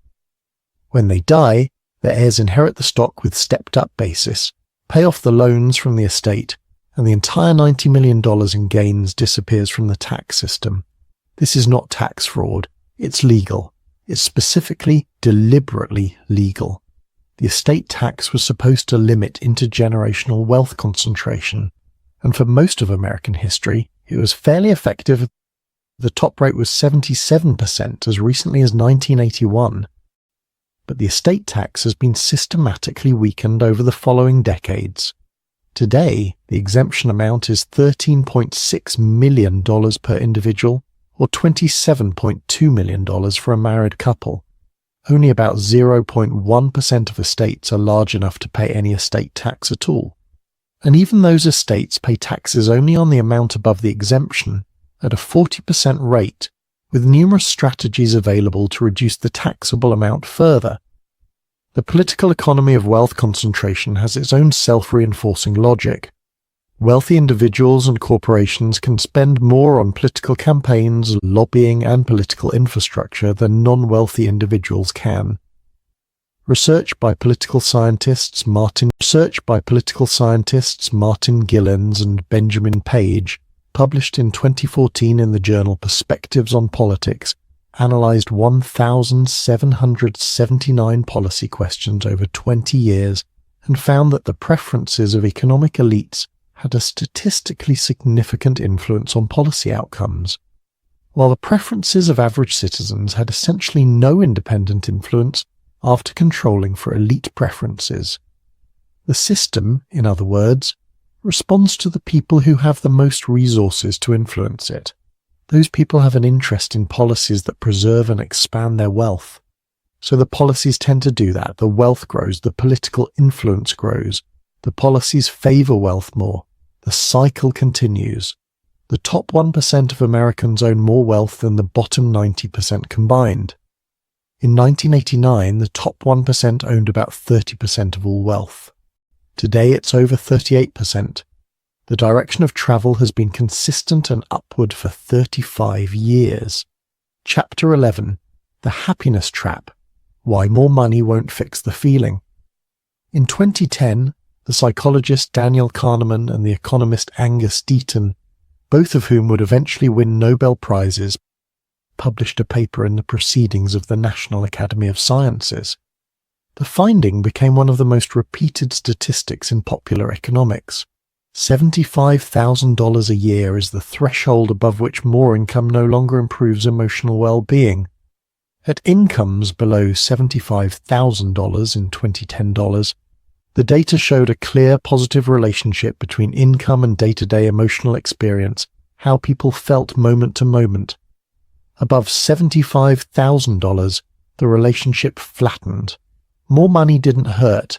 When they die, their heirs inherit the stock with stepped-up basis, pay off the loans from the estate, and the entire $90 million in gains disappears from the tax system. This is not tax fraud. It's legal. It's specifically, deliberately legal. The estate tax was supposed to limit intergenerational wealth concentration, and for most of American history, it was fairly effective. The top rate was 77% as recently as 1981. But the estate tax has been systematically weakened over the following decades. Today, the exemption amount is $13.6 million per individual, or $27.2 million for a married couple. Only about 0.1% of estates are large enough to pay any estate tax at all. And even those estates pay taxes only on the amount above the exemption at a 40% rate, with numerous strategies available to reduce the taxable amount further. The political economy of wealth concentration has its own self-reinforcing logic. Wealthy individuals and corporations can spend more on political campaigns, lobbying, and political infrastructure than non-wealthy individuals can. Research by political scientists Martin Gilens and Benjamin Page, published in 2014 in the journal Perspectives on Politics, analyzed 1,779 policy questions over 20 years and found that the preferences of economic elites had a statistically significant influence on policy outcomes, while the preferences of average citizens had essentially no independent influence after controlling for elite preferences. The system, in other words, responds to the people who have the most resources to influence it. Those people have an interest in policies that preserve and expand their wealth. So the policies tend to do that. The wealth grows, the political influence grows, the policies favor wealth more. The cycle continues. The top 1% of Americans own more wealth than the bottom 90% combined. In 1989, the top 1% owned about 30% of all wealth. Today it's over 38%. The direction of travel has been consistent and upward for 35 years. Chapter 11. The Happiness Trap. Why more money won't fix the feeling. In 2010, the psychologist Daniel Kahneman and the economist Angus Deaton, both of whom would eventually win Nobel Prizes, published a paper in the Proceedings of the National Academy of Sciences. The finding became one of the most repeated statistics in popular economics. $75,000 a year is the threshold above which more income no longer improves emotional well-being. At incomes below $75,000 in 2010 dollars, the data showed a clear positive relationship between income and day-to-day emotional experience, how people felt moment to moment. Above $75,000, the relationship flattened. More money didn't hurt,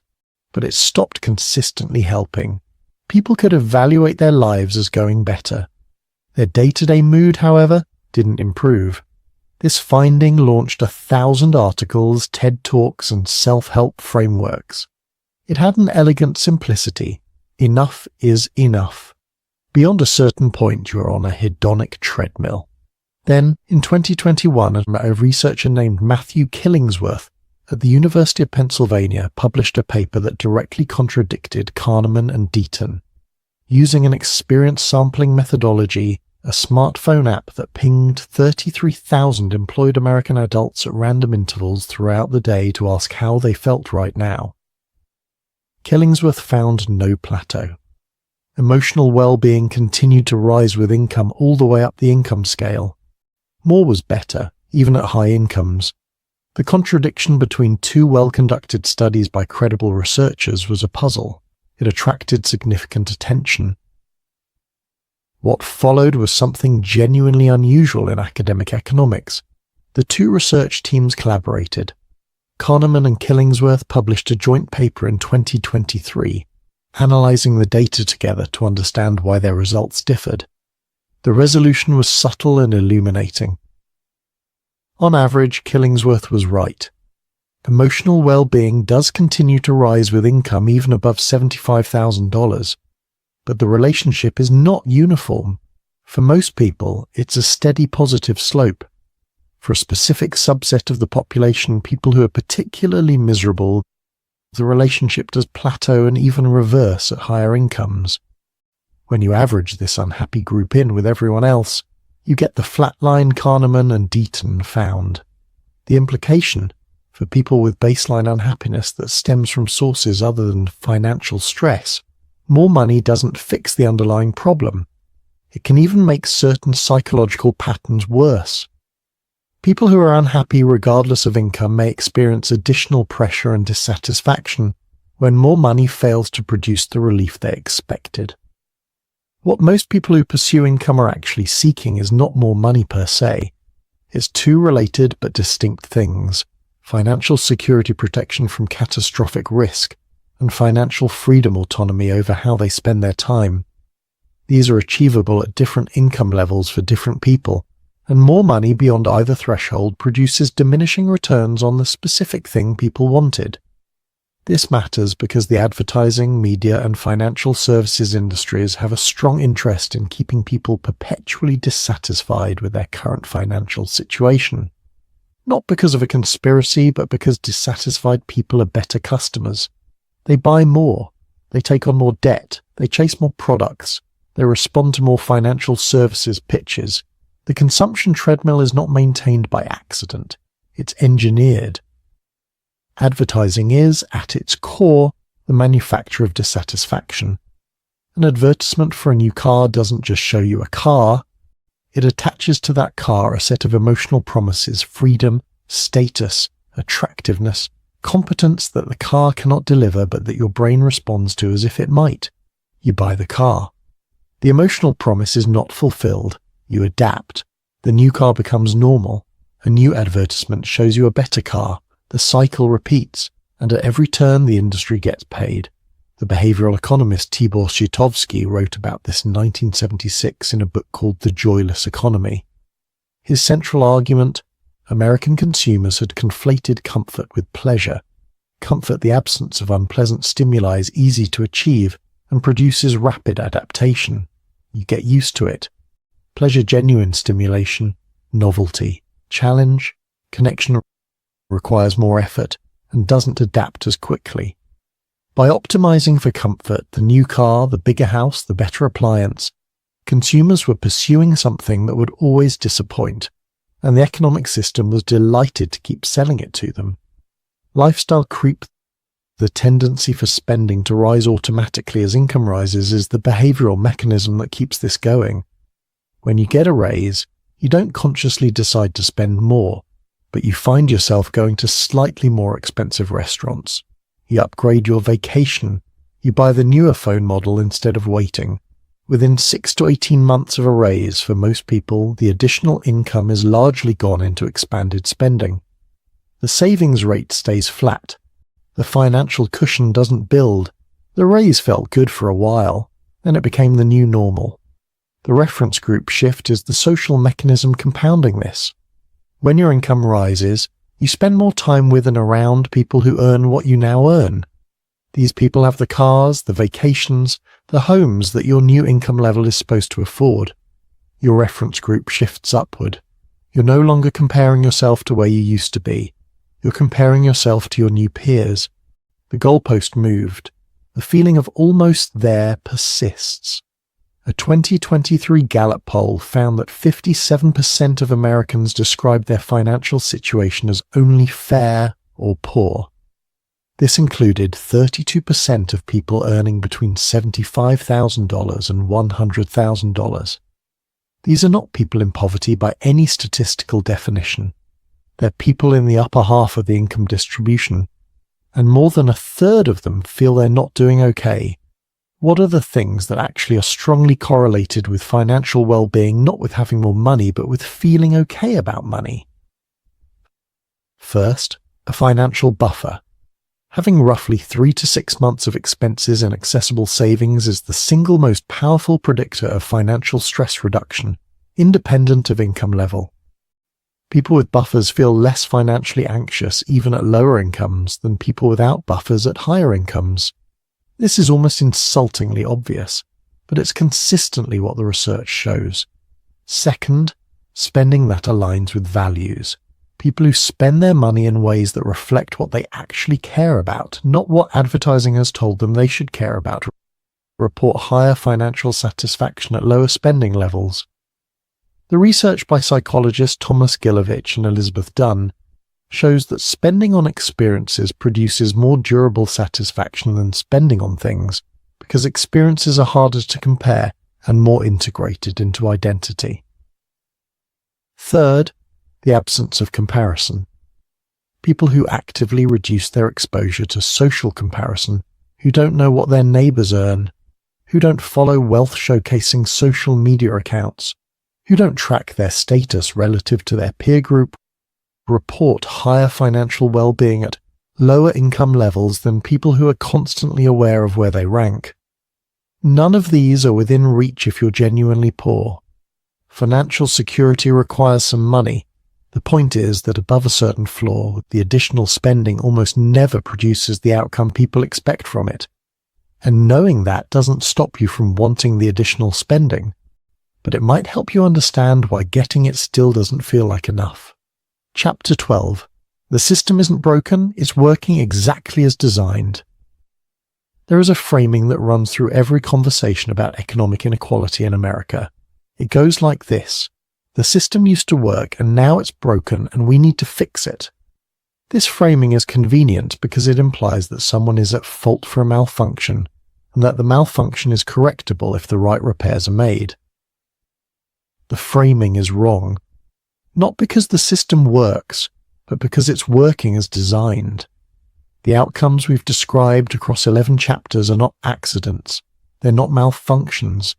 but it stopped consistently helping. People could evaluate their lives as going better. Their day-to-day mood, however, didn't improve. This finding launched 1,000 articles, TED Talks, and self-help frameworks. It had an elegant simplicity. Enough is enough. Beyond a certain point, you are on a hedonic treadmill. Then, in 2021, a researcher named Matthew Killingsworth at the University of Pennsylvania published a paper that directly contradicted Kahneman and Deaton. Using an experience sampling methodology, a smartphone app that pinged 33,000 employed American adults at random intervals throughout the day to ask how they felt right now. Killingsworth found no plateau. Emotional well-being continued to rise with income all the way up the income scale. More was better, even at high incomes. The contradiction between two well-conducted studies by credible researchers was a puzzle. It attracted significant attention. What followed was something genuinely unusual in academic economics. The two research teams collaborated. Kahneman and Killingsworth published a joint paper in 2023, analyzing the data together to understand why their results differed. The resolution was subtle and illuminating. On average, Killingsworth was right. Emotional well-being does continue to rise with income even above $75,000, but the relationship is not uniform. For most people, it's a steady positive slope. For a specific subset of the population, people who are particularly miserable, the relationship does plateau and even reverse at higher incomes. When you average this unhappy group in with everyone else, you get the flat line Kahneman and Deaton found. The implication, for people with baseline unhappiness that stems from sources other than financial stress, more money doesn't fix the underlying problem. It can even make certain psychological patterns worse. People who are unhappy regardless of income may experience additional pressure and dissatisfaction when more money fails to produce the relief they expected. What most people who pursue income are actually seeking is not more money per se. It's two related but distinct things: financial security protection from catastrophic risk and financial freedom autonomy over how they spend their time. These are achievable at different income levels for different people, and more money beyond either threshold produces diminishing returns on the specific thing people wanted. This matters because the advertising, media, and financial services industries have a strong interest in keeping people perpetually dissatisfied with their current financial situation. Not because of a conspiracy, but because dissatisfied people are better customers. They buy more, they take on more debt, they chase more products, they respond to more financial services pitches. The consumption treadmill is not maintained by accident, it's engineered. Advertising is, at its core, the manufacture of dissatisfaction. An advertisement for a new car doesn't just show you a car, it attaches to that car a set of emotional promises: freedom, status, attractiveness, competence that the car cannot deliver but that your brain responds to as if it might. You buy the car. The emotional promise is not fulfilled. You adapt. The new car becomes normal. A new advertisement shows you a better car. The cycle repeats, and at every turn the industry gets paid. The behavioral economist Tibor Szytowski wrote about this in 1976 in a book called The Joyless Economy. His central argument: American consumers had conflated comfort with pleasure. Comfort, the absence of unpleasant stimuli, is easy to achieve and produces rapid adaptation. You get used to it. Pleasure, genuine stimulation, novelty, challenge, connection requires more effort and doesn't adapt as quickly. By optimizing for comfort, the new car, the bigger house, the better appliance, consumers were pursuing something that would always disappoint, and the economic system was delighted to keep selling it to them. Lifestyle creep, the tendency for spending to rise automatically as income rises, is the behavioral mechanism that keeps this going. When you get a raise, you don't consciously decide to spend more, but you find yourself going to slightly more expensive restaurants. You upgrade your vacation. You buy the newer phone model instead of waiting. Within 6 to 18 months of a raise, for most people, the additional income is largely gone into expanded spending. The savings rate stays flat. The financial cushion doesn't build. The raise felt good for a while, then it became the new normal. The reference group shift is the social mechanism compounding this. When your income rises, you spend more time with and around people who earn what you now earn. These people have the cars, the vacations, the homes that your new income level is supposed to afford. Your reference group shifts upward. You're no longer comparing yourself to where you used to be. You're comparing yourself to your new peers. The goalpost moved. The feeling of almost there persists. A 2023 Gallup poll found that 57% of Americans described their financial situation as only fair or poor. This included 32% of people earning between $75,000 and $100,000. These are not people in poverty by any statistical definition. They're people in the upper half of the income distribution, and more than a third of them feel they're not doing okay. What are the things that actually are strongly correlated with financial well-being, not with having more money, but with feeling okay about money? First, a financial buffer. Having roughly 3 to 6 months of expenses and accessible savings is the single most powerful predictor of financial stress reduction, independent of income level. People with buffers feel less financially anxious even at lower incomes than people without buffers at higher incomes. This is almost insultingly obvious, but it's consistently what the research shows. Second, spending that aligns with values. People who spend their money in ways that reflect what they actually care about, not what advertising has told them they should care about, report higher financial satisfaction at lower spending levels. The research by psychologists Thomas Gilovich and Elizabeth Dunn shows that spending on experiences produces more durable satisfaction than spending on things, because experiences are harder to compare and more integrated into identity. Third, the absence of comparison. People who actively reduce their exposure to social comparison, who don't know what their neighbors earn, who don't follow wealth showcasing social media accounts, who don't track their status relative to their peer group, report higher financial well-being at lower income levels than people who are constantly aware of where they rank. None of these are within reach if you're genuinely poor. Financial security requires some money. The point is that above a certain floor, the additional spending almost never produces the outcome people expect from it. And knowing that doesn't stop you from wanting the additional spending, but it might help you understand why getting it still doesn't feel like enough. Chapter 12. The system isn't broken, it's working exactly as designed. There is a framing that runs through every conversation about economic inequality in America. It goes like this: the system used to work and now it's broken and we need to fix it. This framing is convenient because it implies that someone is at fault for a malfunction, and that the malfunction is correctable if the right repairs are made. The framing is wrong, not because the system works, but because it's working as designed. The outcomes we've described across 11 chapters are not accidents. They're not malfunctions.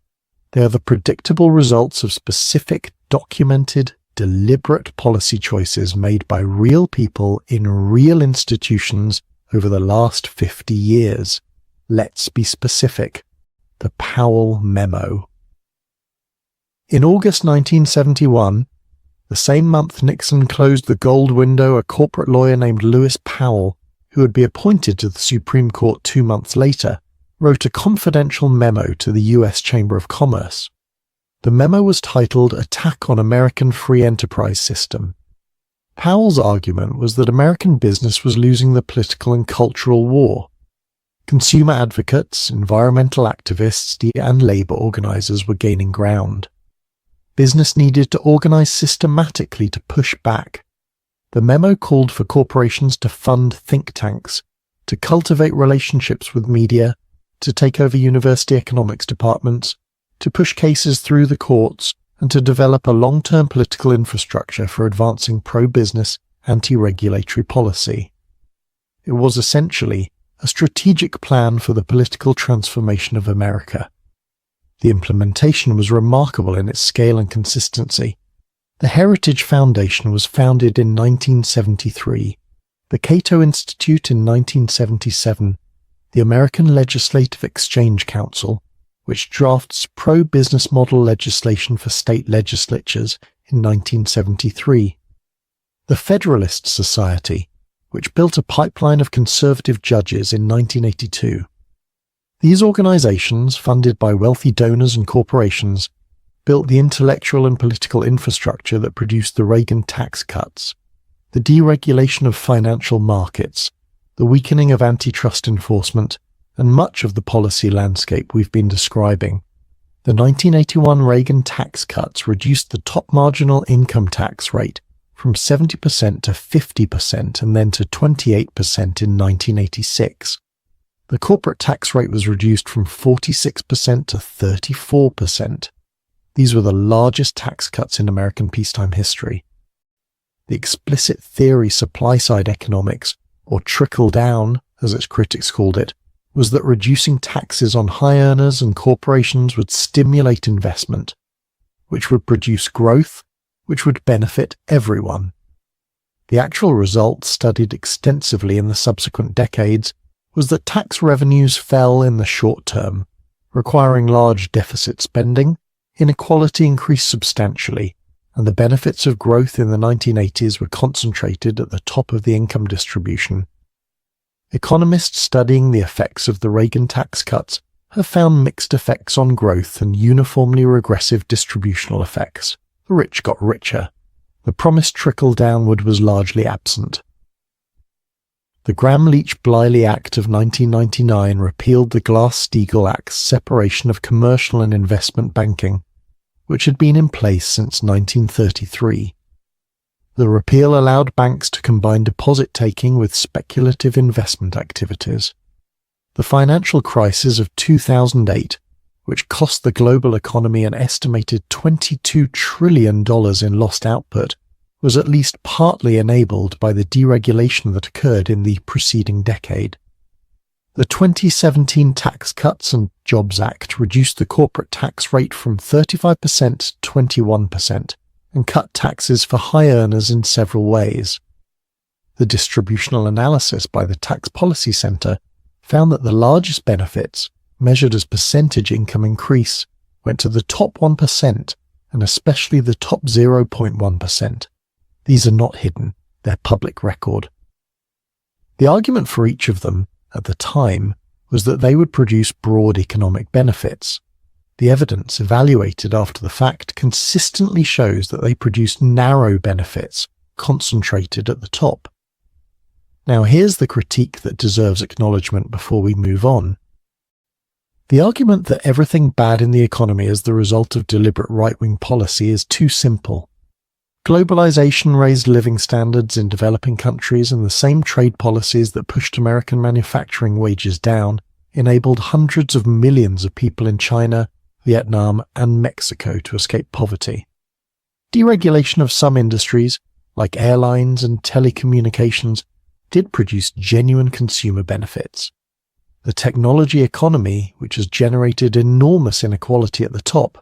They are the predictable results of specific, documented, deliberate policy choices made by real people in real institutions over the last 50 years. Let's be specific. The Powell Memo. In August 1971, the same month Nixon closed the gold window, a corporate lawyer named Lewis Powell, who would be appointed to the Supreme Court 2 months later, wrote a confidential memo to the U.S. Chamber of Commerce. The memo was titled Attack on American Free Enterprise System. Powell's argument was that American business was losing the political and cultural war. Consumer advocates, environmental activists, and labor organizers were gaining ground. Business needed to organize systematically to push back. The memo called for corporations to fund think tanks, to cultivate relationships with media, to take over university economics departments, to push cases through the courts, and to develop a long-term political infrastructure for advancing pro-business, anti-regulatory policy. It was essentially a strategic plan for the political transformation of America. The implementation was remarkable in its scale and consistency. The Heritage Foundation was founded in 1973, the Cato Institute in 1977, the American Legislative Exchange Council, which drafts pro-business model legislation for state legislatures, in 1973, the Federalist Society, which built a pipeline of conservative judges in 1982. These organizations, funded by wealthy donors and corporations, built the intellectual and political infrastructure that produced the Reagan tax cuts, the deregulation of financial markets, the weakening of antitrust enforcement, and much of the policy landscape we've been describing. The 1981 Reagan tax cuts reduced the top marginal income tax rate from 70% to 50% and then to 28% in 1986. The corporate tax rate was reduced from 46% to 34%. These were the largest tax cuts in American peacetime history. The explicit theory supply-side economics, or trickle-down, as its critics called it, was that reducing taxes on high earners and corporations would stimulate investment, which would produce growth, which would benefit everyone. The actual result, studied extensively in the subsequent decades, was that tax revenues fell in the short term, requiring large deficit spending, inequality increased substantially, and the benefits of growth in the 1980s were concentrated at the top of the income distribution. Economists studying the effects of the Reagan tax cuts have found mixed effects on growth and uniformly regressive distributional effects. The rich got richer. The promised trickle downward was largely absent. The Gramm-Leach-Bliley Act of 1999 repealed the Glass-Steagall Act's separation of commercial and investment banking, which had been in place since 1933. The repeal allowed banks to combine deposit-taking with speculative investment activities. The financial crisis of 2008, which cost the global economy an estimated $22 trillion in lost output, was at least partly enabled by the deregulation that occurred in the preceding decade. The 2017 Tax Cuts and Jobs Act reduced the corporate tax rate from 35% to 21% and cut taxes for high earners in several ways. The distributional analysis by the Tax Policy Center found that the largest benefits, measured as percentage income increase, went to the top 1% and especially the top 0.1%. These are not hidden, they're public record. The argument for each of them, at the time, was that they would produce broad economic benefits. The evidence evaluated after the fact consistently shows that they produce narrow benefits, concentrated at the top. Now here's the critique that deserves acknowledgement before we move on. The argument that everything bad in the economy is the result of deliberate right-wing policy is too simple. Globalization raised living standards in developing countries, and the same trade policies that pushed American manufacturing wages down enabled hundreds of millions of people in China, Vietnam, and Mexico to escape poverty. Deregulation of some industries, like airlines and telecommunications, did produce genuine consumer benefits. The technology economy, which has generated enormous inequality at the top,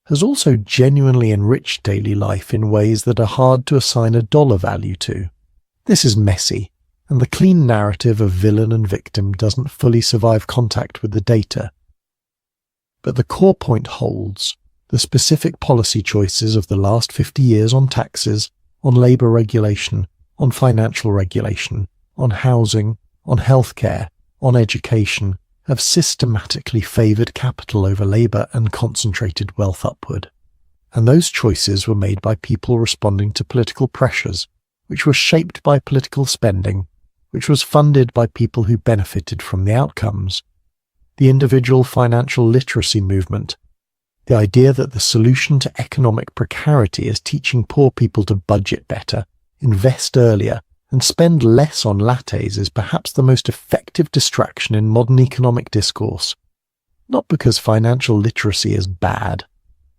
has also genuinely enriched daily life in ways that are hard to assign a dollar value to. This is messy, and the clean narrative of villain and victim doesn't fully survive contact with the data. But the core point holds. The specific policy choices of the last 50 years on taxes, on labour regulation, on financial regulation, on housing, on healthcare, on education, have systematically favoured capital over labour and concentrated wealth upward. And those choices were made by people responding to political pressures, which were shaped by political spending, which was funded by people who benefited from the outcomes. The individual financial literacy movement, the idea that the solution to economic precarity is teaching poor people to budget better, invest earlier, and spend less on lattes is perhaps the most effective distraction in modern economic discourse. Not because financial literacy is bad.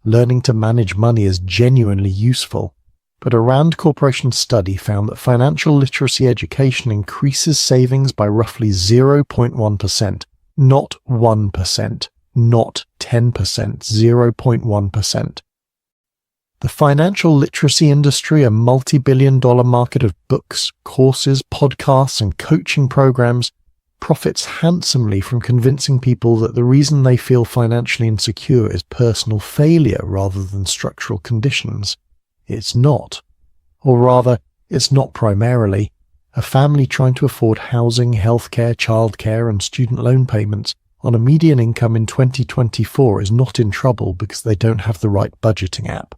Learning to manage money is genuinely useful. But a Rand Corporation study found that financial literacy education increases savings by roughly 0.1%, not 1%, not 10%, 0.1%. The financial literacy industry, a multi-billion-dollar market of books, courses, podcasts, and coaching programs, profits handsomely from convincing people that the reason they feel financially insecure is personal failure rather than structural conditions. It's not. Or rather, it's not primarily. A family trying to afford housing, healthcare, childcare, and student loan payments on a median income in 2024 is not in trouble because they don't have the right budgeting app.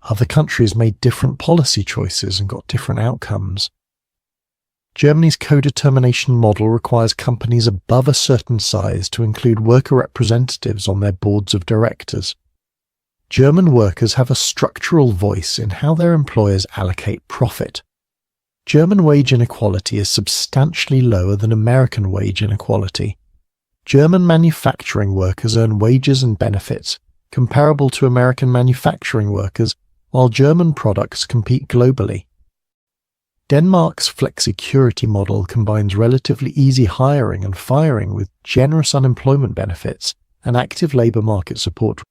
Other countries made different policy choices and got different outcomes. Germany's co-determination model requires companies above a certain size to include worker representatives on their boards of directors. German workers have a structural voice in how their employers allocate profit. German wage inequality is substantially lower than American wage inequality. German manufacturing workers earn wages and benefits comparable to American manufacturing workers, while German products compete globally. Denmark's flexicurity model combines relatively easy hiring and firing with generous unemployment benefits and active labour market support,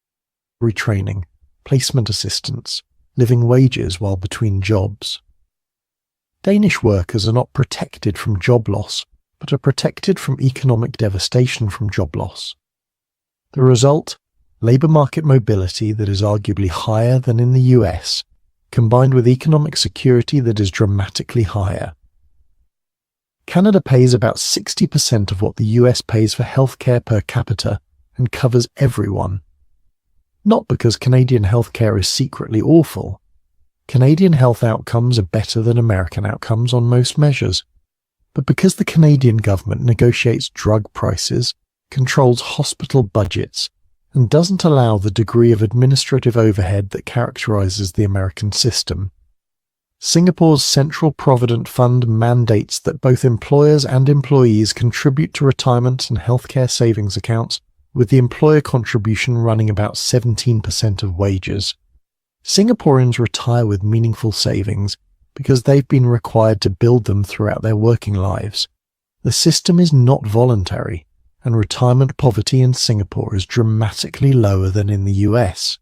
retraining, placement assistance, living wages while between jobs. Danish workers are not protected from job loss, but are protected from economic devastation from job loss. The result? Labour market mobility that is arguably higher than in the US, combined with economic security that is dramatically higher. Canada pays about 60% of what the US pays for healthcare per capita and covers everyone. Not because Canadian healthcare is secretly awful. Canadian health outcomes are better than American outcomes on most measures, but because the Canadian government negotiates drug prices, controls hospital budgets, and doesn't allow the degree of administrative overhead that characterizes the American system. Singapore's Central Provident Fund mandates that both employers and employees contribute to retirement and healthcare savings accounts, with the employer contribution running about 17% of wages. Singaporeans retire with meaningful savings because they've been required to build them throughout their working lives. The system is not voluntary, and retirement poverty in Singapore is dramatically lower than in the US.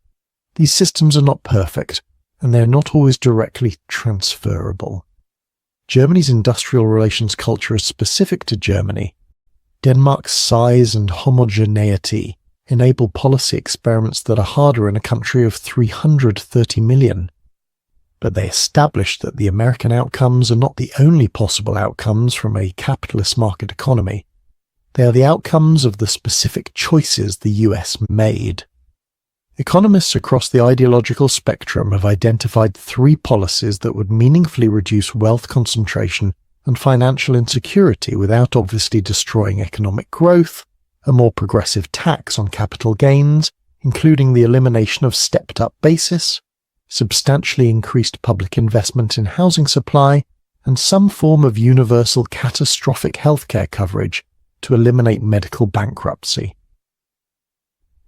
These systems are not perfect, and they are not always directly transferable. Germany's industrial relations culture is specific to Germany. Denmark's size and homogeneity enable policy experiments that are harder in a country of 330 million. But they established that the American outcomes are not the only possible outcomes from a capitalist market economy. They are the outcomes of the specific choices the US made. Economists across the ideological spectrum have identified 3 policies that would meaningfully reduce wealth concentration and financial insecurity without obviously destroying economic growth: a more progressive tax on capital gains, including the elimination of stepped-up basis, substantially increased public investment in housing supply, and some form of universal catastrophic healthcare coverage to eliminate medical bankruptcy.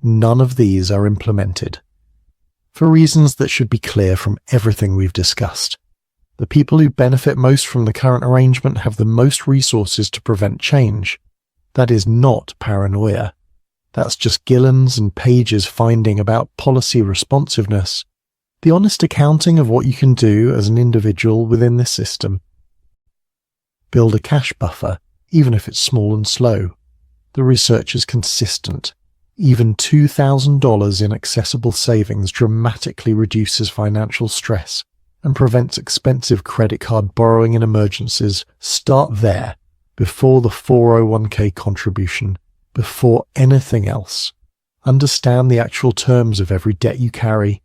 None of these are implemented, for reasons that should be clear from everything we've discussed. The people who benefit most from the current arrangement have the most resources to prevent change. That is not paranoia. That's just Gillen's and Page's finding about policy responsiveness, the honest accounting of what you can do as an individual within this system. Build a cash buffer, even if it's small and slow. The research is consistent. Even $2,000 in accessible savings dramatically reduces financial stress and prevents expensive credit card borrowing in emergencies. Start there, before the 401k contribution, before anything else. Understand the actual terms of every debt you carry.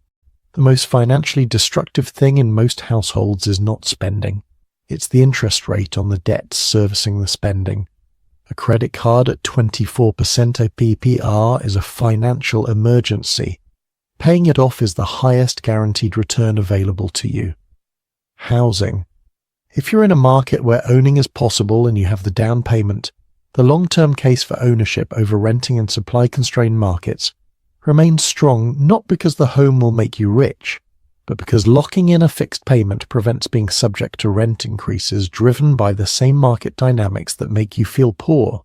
The most financially destructive thing in most households is not spending. It's the interest rate on the debt servicing the spending. A credit card at 24% APR is a financial emergency. Paying it off is the highest guaranteed return available to you. Housing. If you're in a market where owning is possible and you have the down payment, the long-term case for ownership over renting in supply-constrained markets remains strong, not because the home will make you rich, but because locking in a fixed payment prevents being subject to rent increases driven by the same market dynamics that make you feel poor.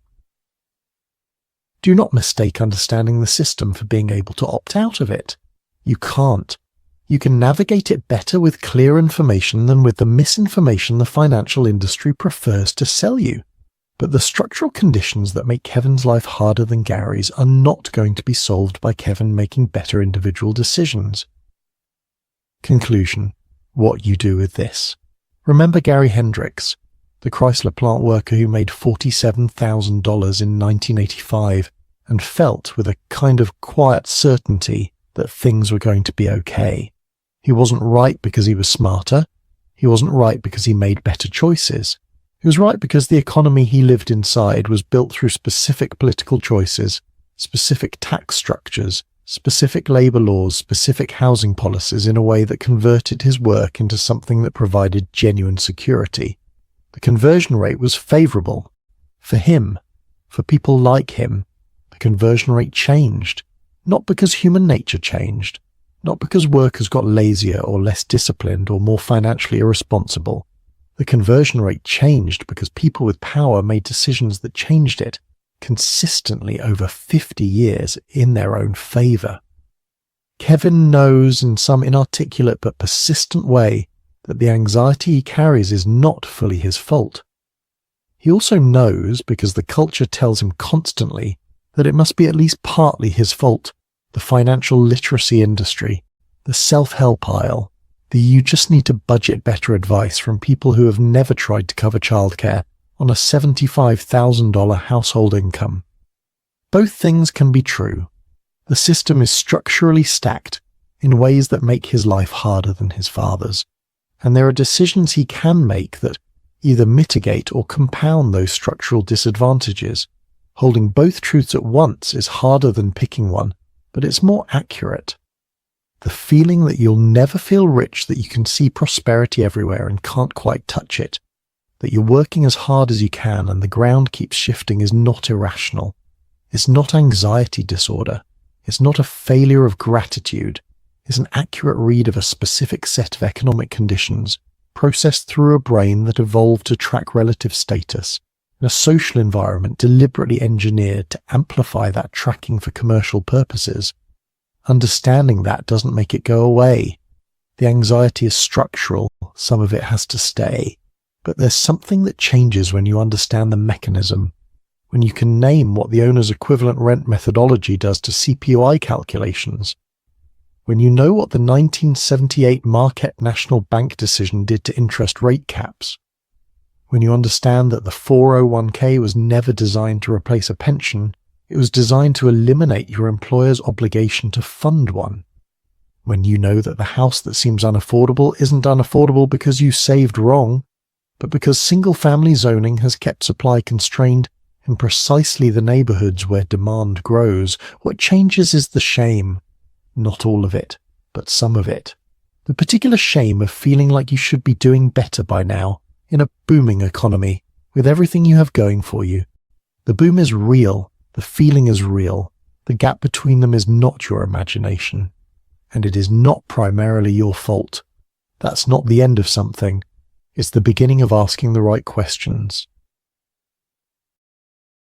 Do not mistake understanding the system for being able to opt out of it. You can't. You can navigate it better with clear information than with the misinformation the financial industry prefers to sell you. But the structural conditions that make Kevin's life harder than Gary's are not going to be solved by Kevin making better individual decisions. Conclusion. What you do with this. Remember Gary Hendricks, the Chrysler plant worker who made $47,000 in 1985 and felt with a kind of quiet certainty that things were going to be okay. He wasn't right because he was smarter. He wasn't right because he made better choices. He was right because the economy he lived inside was built through specific political choices, specific tax structures, specific labor laws, specific housing policies in a way that converted his work into something that provided genuine security. The conversion rate was favorable. For him, for people like him, the conversion rate changed, not because human nature changed, not because workers got lazier or less disciplined or more financially irresponsible. The conversion rate changed because people with power made decisions that changed it consistently over 50 years in their own favor. Kevin knows in some inarticulate but persistent way that the anxiety he carries is not fully his fault. He also knows, because the culture tells him constantly, that it must be at least partly his fault. The financial literacy industry, the self-help aisle, the you just need to budget better advice from people who have never tried to cover childcare on a $75,000 household income. Both things can be true. The system is structurally stacked in ways that make his life harder than his father's, and there are decisions he can make that either mitigate or compound those structural disadvantages. Holding both truths at once is harder than picking one, but it's more accurate. The feeling that you'll never feel rich, that you can see prosperity everywhere and can't quite touch it, that you're working as hard as you can and the ground keeps shifting is not irrational. It's not anxiety disorder. It's not a failure of gratitude. It's an accurate read of a specific set of economic conditions, processed through a brain that evolved to track relative status, in a social environment deliberately engineered to amplify that tracking for commercial purposes. Understanding that doesn't make it go away. The anxiety is structural, some of it has to stay. But there's something that changes when you understand the mechanism, when you can name what the owner's equivalent rent methodology does to CPI calculations, when you know what the 1978 Marquette National Bank decision did to interest rate caps, when you understand that the 401k was never designed to replace a pension, it was designed to eliminate your employer's obligation to fund one. When you know that the house that seems unaffordable isn't unaffordable because you saved wrong, but because single-family zoning has kept supply constrained in precisely the neighborhoods where demand grows. What changes is the shame. Not all of it, but some of it. The particular shame of feeling like you should be doing better by now in a booming economy with everything you have going for you. The boom is real, the feeling is real, the gap between them is not your imagination, and it is not primarily your fault. That's not the end of something, it's the beginning of asking the right questions.